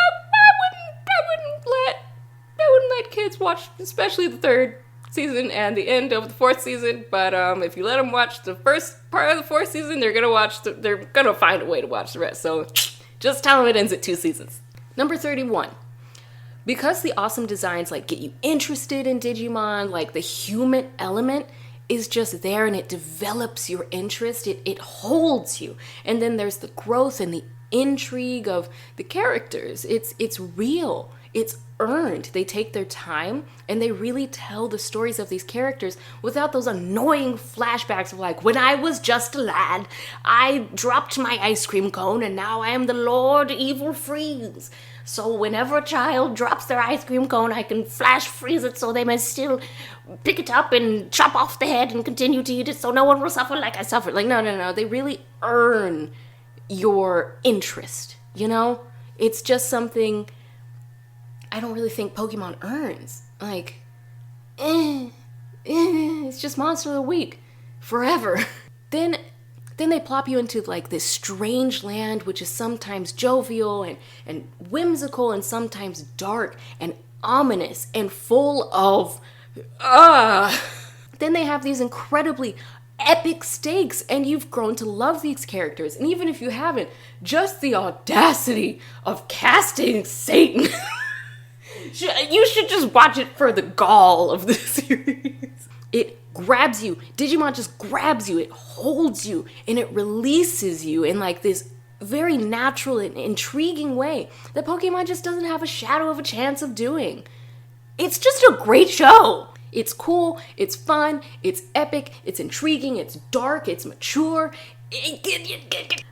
S2: I wouldn't let kids watch, especially the 3rd season and the end of the 4th season. But if you let them watch the first part of the 4th season, they're gonna find a way to watch the rest. So just tell them it ends at 2 seasons. Number 31. Because the awesome designs, like, get you interested in Digimon, like, the human element is just there and it develops your interest. It holds you. And then there's the growth and the intrigue of the characters. It's real. It's earned. They take their time and they really tell the stories of these characters without those annoying flashbacks of, like, when I was just a lad, I dropped my ice cream cone and now I am the Lord Evil Freeze. So whenever a child drops their ice cream cone, I can flash freeze it so they may still pick it up and chop off the head and continue to eat it so no one will suffer like I suffered. Like, no. They really earn your interest, you know? It's just something I don't really think Pokemon earns. Like, it's just Monster of the Week forever. Then they plop you into, like, this strange land, which is sometimes jovial and whimsical and sometimes dark and ominous and full of, Then they have these incredibly epic stakes, and you've grown to love these characters. And even if you haven't, just the audacity of casting Satan. You should just watch it for the gall of the series. It grabs you. Digimon just grabs you. It holds you and it releases you in, like, this very natural and intriguing way that Pokemon just doesn't have a shadow of a chance of doing. It's just a great show. It's cool, it's fun, it's epic, it's intriguing, it's dark, it's mature.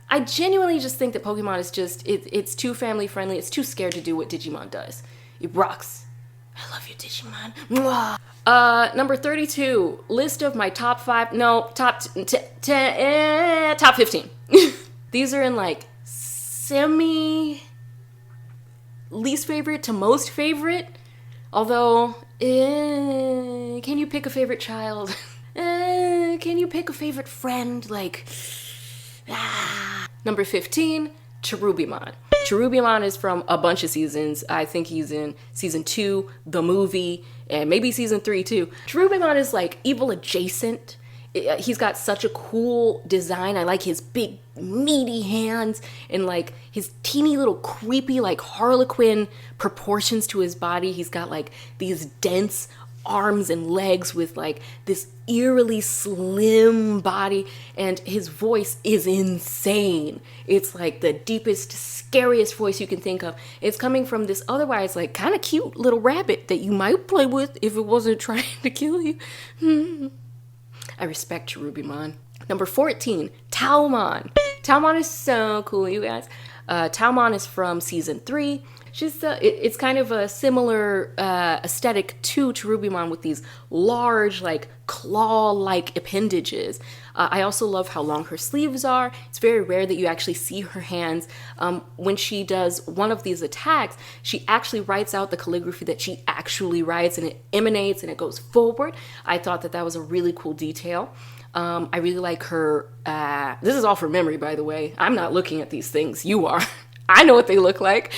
S2: I genuinely just think that Pokemon is just, it's too family friendly. It's too scared to do what Digimon does. It rocks. I love you, Digimon. Mwah. Number 32, list of my top 5, no, top 15. These are in like semi least favorite to most favorite. Although, can you pick a favorite child? Can you pick a favorite friend? Like, Number 15, Cherubimon. Cherubimon is from a bunch of seasons. I think he's in season 2, the movie, and maybe season 3 too. Cherubimon is like evil adjacent. He's got such a cool design. I like his big meaty hands and like his teeny little creepy like harlequin proportions to his body. He's got like these dense arms and legs with like this eerily slim body, and his voice is insane. It's like the deepest, scariest voice you can think of. It's coming from this otherwise like kind of cute little rabbit that you might play with if it wasn't trying to kill you. I respect Cherubimon. Number 14, Taomon. Taomon is so cool, you guys. Taomon is from season 3. It's kind of a similar aesthetic to Cherubimon with these large, like, claw-like appendages. I also love how long her sleeves are. It's very rare that you actually see her hands. When she does one of these attacks, she actually writes out the calligraphy that she actually writes, and it emanates and it goes forward. I thought that was a really cool detail. I really like her. This is all from memory, by the way. I'm not looking at these things. You are. I know what they look like.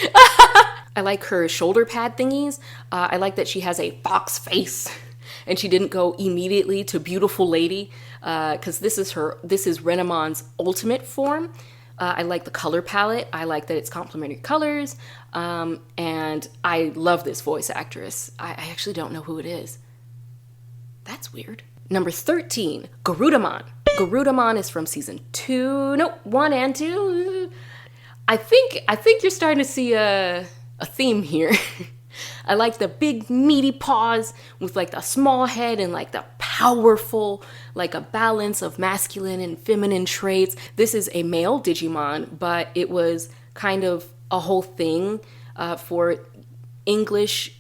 S2: I like her shoulder pad thingies. I like that she has a fox face and she didn't go immediately to beautiful lady, because this is Renemon's ultimate form. I like the color palette. I like that it's complementary colors. And I love this voice actress. I actually don't know who it is. That's weird. Number 13, Garudamon. Garudamon is from season 1 and 2. I think you're starting to see a theme here. I like the big meaty paws with like the small head and like the powerful, like a balance of masculine and feminine traits. This is a male Digimon, but it was kind of a whole thing for English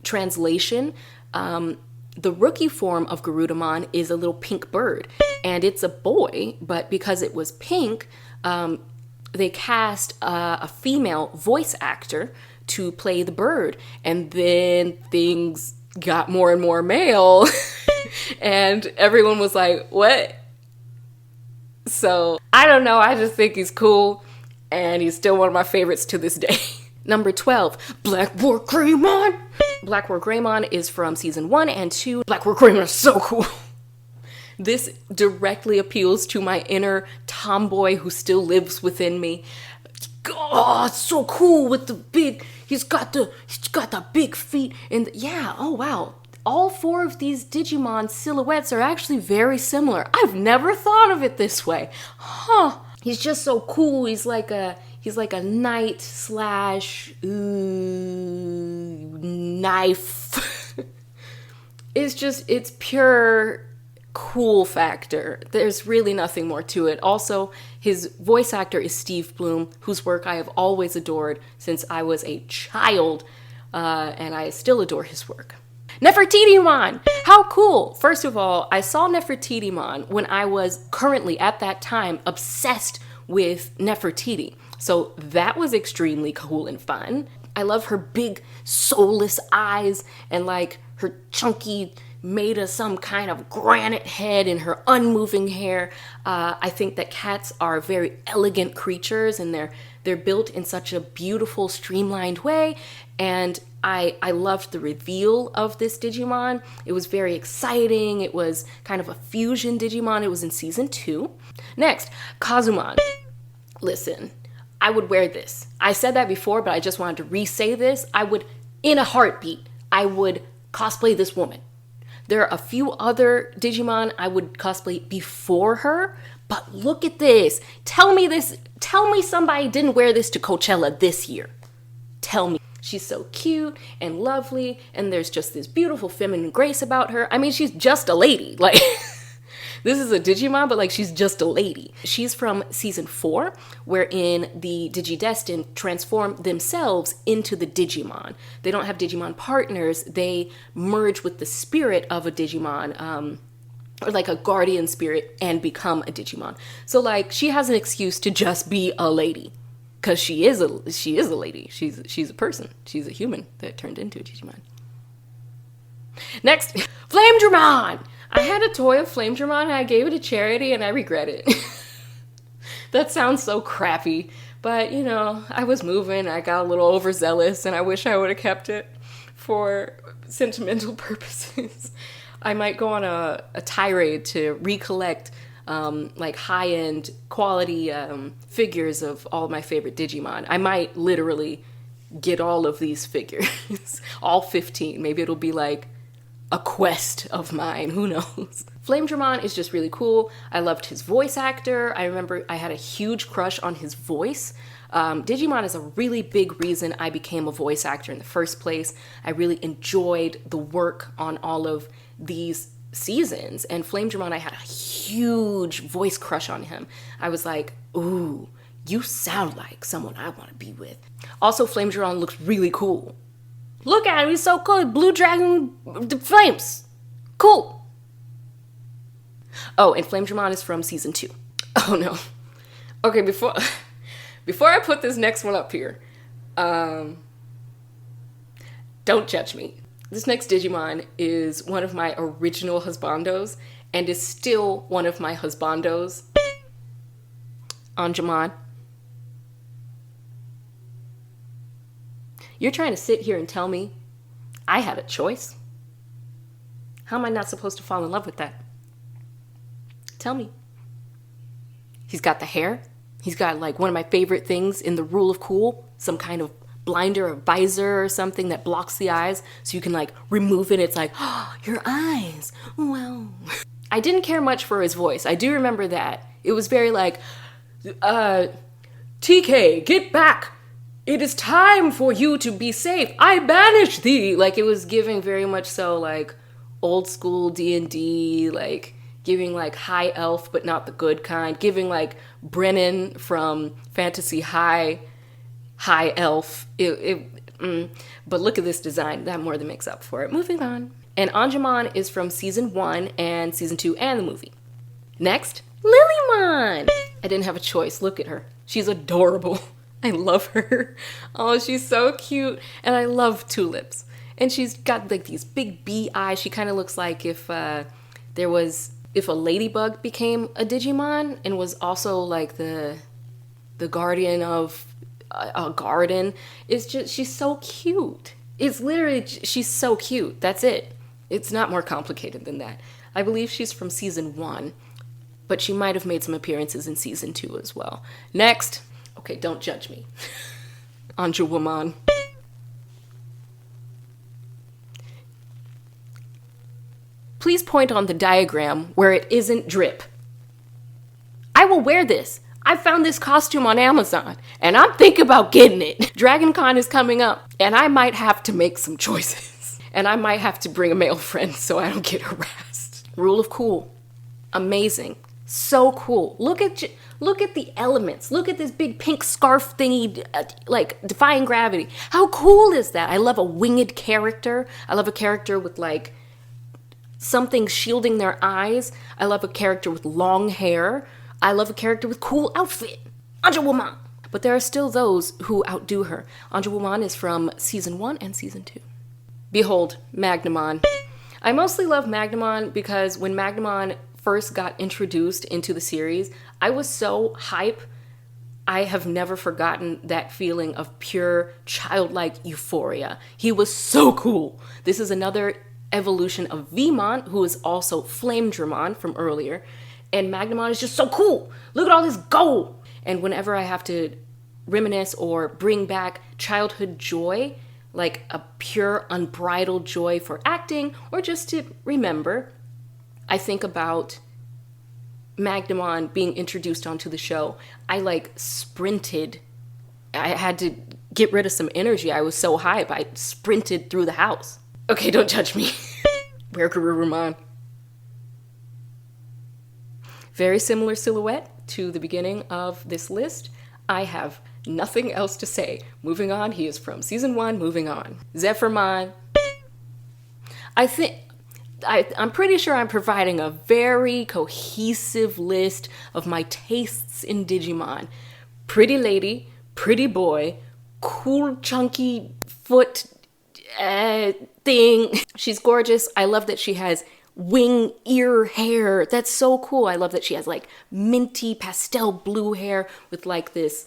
S2: translation. The rookie form of Garudamon is a little pink bird, and it's a boy, but because it was pink, they cast a female voice actor to play the bird, and then things got more and more male, and everyone was like, what? So, I don't know, I just think he's cool, and he's still one of my favorites to this day. Number 12, Black War Greymon. Black War Greymon is from season 1 and 2. Black War Greymon is so cool. This directly appeals to my inner tomboy who still lives within me. Oh, it's so cool with the big, he's got the big feet and oh wow. All 4 of these Digimon silhouettes are actually very similar. I've never thought of it this way. Huh. He's just so cool. He's like a knight / knife. It's pure cool factor. There's really nothing more to it. Also, his voice actor is Steve Bloom, whose work I have always adored since I was a child, and I still adore his work. Nefertitimon! How cool! First of all, I saw Nefertitimon when I was currently, at that time, obsessed with Nefertiti. So that was extremely cool and fun. I love her big, soulless eyes and like her chunky, made of some kind of granite head and her unmoving hair. I think that cats are very elegant creatures, and they're built in such a beautiful, streamlined way. And I loved the reveal of this Digimon. It was very exciting. It was kind of a fusion Digimon. It was in season 2. Next, Kazumon. Listen, I would wear this. I said that before, but I just wanted to re-say this. In a heartbeat, I would cosplay this woman. There are a few other Digimon I would cosplay before her, but look at this. Tell me somebody didn't wear this to Coachella this year. Tell me. She's so cute and lovely, and there's just this beautiful feminine grace about her. I mean, she's just a lady. Like, this is a Digimon, but like, she's just a lady. She's from season 4, wherein the DigiDestined transform themselves into the Digimon. They don't have Digimon partners. They merge with the spirit of a Digimon. or like a guardian spirit and become a Digimon. So like she has an excuse to just be a lady, because she is a lady. She's a person. She's a human that turned into a Digimon. Next, Flame Dramon. I had a toy of Flame Dramon and I gave it to charity and I regret it. That sounds so crappy, but you know, I was moving, I got a little overzealous, and I wish I would have kept it for sentimental purposes. I might go on a tirade to recollect like high-end quality figures of all my favorite Digimon. I might literally get all of these figures, all 15. Maybe it'll be like a quest of mine, who knows. Flame Dramon is just really cool. I loved his voice actor. I remember I had a huge crush on his voice. Digimon is a really big reason I became a voice actor in the first place. I really enjoyed the work on all of these seasons, and Flame Dramon, I had a huge voice crush on him. I was like, ooh, you sound like someone I want to be with. Also, Flame Dramon looks really cool. Look at him, he's so cool. Blue dragon flames. Cool. Oh, and Flame Dramon is from season 2. Oh no. Okay, before I put this next one up here, don't judge me. This next Digimon is one of my original husbandos and is still one of my husbandos. Anjumon. You're trying to sit here and tell me I had a choice? How am I not supposed to fall in love with that? Tell me. He's got the hair. He's got like one of my favorite things in the rule of cool, some kind of blinder or visor or something that blocks the eyes so you can like remove it. It's like, oh, your eyes. Wow. I didn't care much for his voice. I do remember that. It was very like, TK, get back. It is time for you to be safe. I banish thee. Like it was giving very much so like old school D&D, like giving like high elf, but not the good kind. Giving like Brennan from Fantasy High elf. But look at this design. That more than makes up for it. Moving on. And Anjumon is from season 1 and season 2 and the movie. Next, Lilymon. I didn't have a choice. Look at her. She's adorable. I love her. Oh, she's so cute. And I love tulips. And she's got like these big bee eyes. She kind of looks like if a ladybug became a Digimon and was also like the guardian of a garden. It's just, she's so cute. It's literally, she's so cute. That's it. It's not more complicated than that. I believe she's from season 1, but she might have made some appearances in season 2 as well. Next. Okay, don't judge me. Anjumon. Please point on the diagram where it isn't drip. I will wear this. I found this costume on Amazon, and I'm thinking about getting it. DragonCon is coming up, and I might have to make some choices. And I might have to bring a male friend so I don't get harassed. Rule of cool. Amazing. So cool. Look at the elements. Look at this big pink scarf thingy, like defying gravity. How cool is that? I love a winged character. I love a character with like something shielding their eyes. I love a character with long hair. I love a character with cool outfit. Anjumon. But there are still those who outdo her. Anjumon is from season 1 and season 2. Behold, Magnamon. I mostly love Magnamon because when Magnamon first got introduced into the series, I was so hype. I have never forgotten that feeling of pure childlike euphoria. He was so cool. This is another evolution of Veemon, who is also Flame Dramon from earlier. And Magnamon is just so cool. Look at all this gold. And whenever I have to reminisce or bring back childhood joy, like a pure unbridled joy for acting or just to remember, I think about Magnamon being introduced onto the show. I like sprinted. I had to get rid of some energy. I was so hype. I sprinted through the house. Okay, don't judge me. Where Garurumon. Very similar silhouette to the beginning of this list. I have nothing else to say. Moving on, he is from season 1, moving on. Zephyrmon. I think I'm pretty sure I'm providing a very cohesive list of my tastes in Digimon. Pretty lady, pretty boy, cool chunky foot thing. She's gorgeous. I love that she has wing ear hair. That's so cool. I love that she has like minty pastel blue hair with like this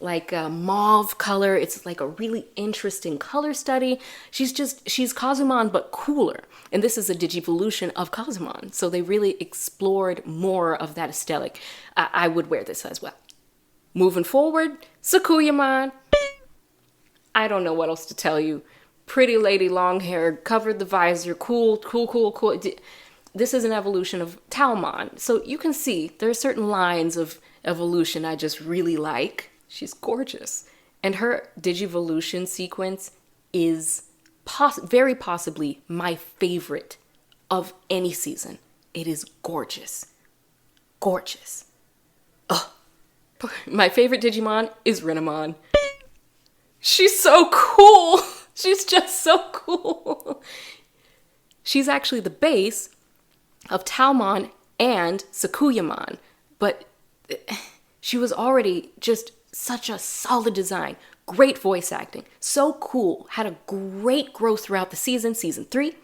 S2: mauve color. It's like a really interesting color study. She's Kazumon but cooler. And this is a digivolution of Kazumon. So they really explored more of that aesthetic. I would wear this as well. Moving forward, Sakuyamon. I don't know what else to tell you. Pretty lady, long hair, covered the visor, cool. This is an evolution of Talmon. So you can see there are certain lines of evolution I just really like. She's gorgeous. And her digivolution sequence is very possibly my favorite of any season. It is gorgeous. Gorgeous. Ugh. My favorite Digimon is Renamon. She's so cool. She's just so cool. She's actually the base of Talmon and Sakuyamon, but she was already just such a solid design, great voice acting, so cool, had a great growth throughout the season 3.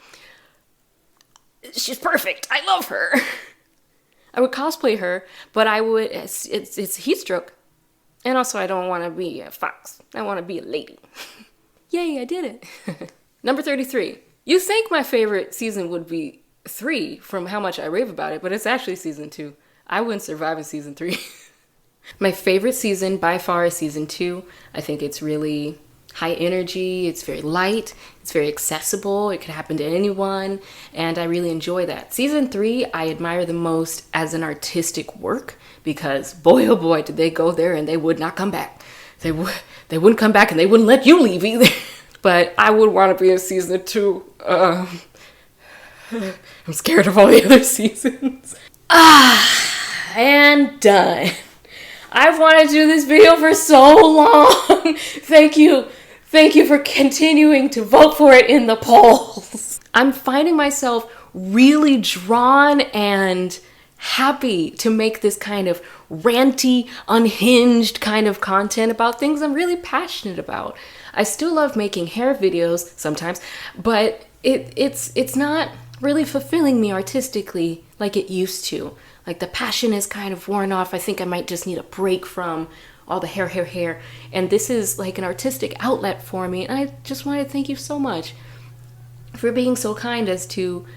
S2: She's perfect. I love her. I would cosplay her, but it's heat stroke. And also I don't want to be a fox. I want to be a lady. Yay, I did it. Number 33. You think my favorite season would be 3 from how much I rave about it, but it's actually season 2. I wouldn't survive in season 3. My favorite season by far is season 2. I think it's really high energy, it's very light, it's very accessible, it could happen to anyone, and I really enjoy that. Season 3, I admire the most as an artistic work, because boy oh boy did they go there and they would not come back. They wouldn't come back and they wouldn't let you leave either. But I would want to be in season 2. I'm scared of all the other seasons. And done. I've wanted to do this video for so long. Thank you for continuing to vote for it in the polls. I'm finding myself really drawn and happy to make this kind of ranty, unhinged kind of content about things I'm really passionate about. I still love making hair videos sometimes, but it's not really fulfilling me artistically like it used to. Like the passion is kind of worn off. I think I might just need a break from all the hair. And this is like an artistic outlet for me. And I just want to thank you so much for being so kind as to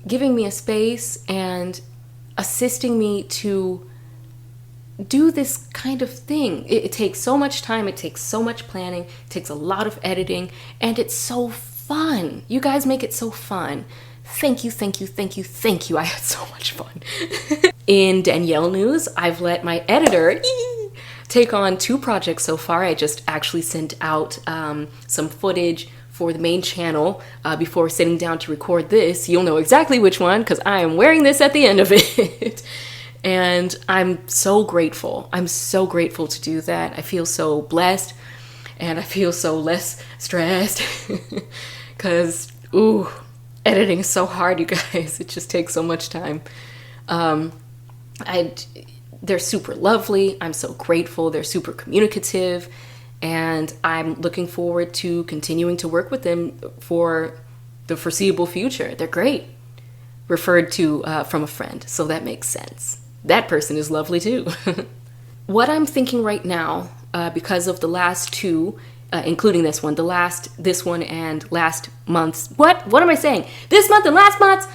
S2: giving me a space and assisting me to do this kind of thing. It takes so much time. It takes so much planning. It takes a lot of editing. And it's so fun. You guys make it so fun. Thank you. I had so much fun. In Danielle news, I've let my editor take on 2 projects so far. I just actually sent out some footage for the main channel before sitting down to record this. You'll know exactly which one because I am wearing this at the end of it. And I'm so grateful. I'm so grateful to do that. I feel so blessed and I feel so less stressed because, editing is so hard, you guys. It just takes so much time. They're super lovely. I'm so grateful. They're super communicative. And I'm looking forward to continuing to work with them for the foreseeable future. They're great. Referred to from a friend, so that makes sense. That person is lovely too. What I'm thinking right now, because of the last 2, including this one and last month's, what am I saying? This month and last month's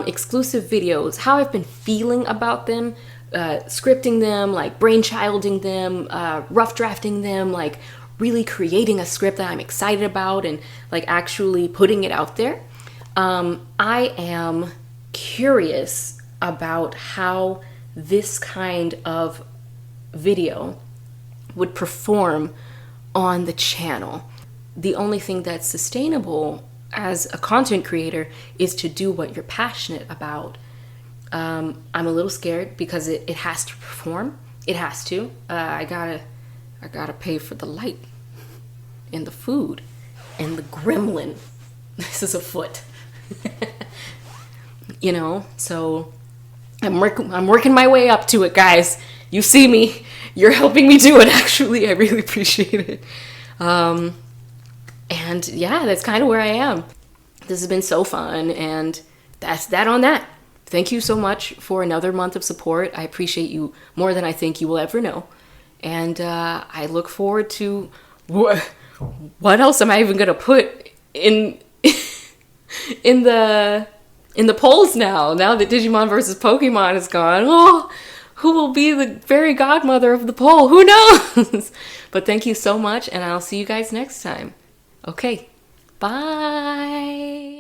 S2: exclusive videos, how I've been feeling about them, scripting them, like brainchilding them, rough drafting them, like really creating a script that I'm excited about and like actually putting it out there. I am curious about how this kind of video would perform on the channel. The only thing that's sustainable as a content creator is to do what you're passionate about. I'm a little scared because it has to perform. It has to. I gotta pay for the light and the food and the gremlin. This is a foot. you know, so I'm working my way up to it, guys. You see me. You're helping me do it, actually. I really appreciate it. And yeah, that's kind of where I am. This has been so fun, and that's that on that. Thank you so much for another month of support. I appreciate you more than I think you will ever know. And I look forward to... What else am I even going to put in in the polls now that Digimon versus Pokemon is gone? Oh, who will be the fairy godmother of the poll? Who knows? But thank you so much, and I'll see you guys next time. Okay, bye.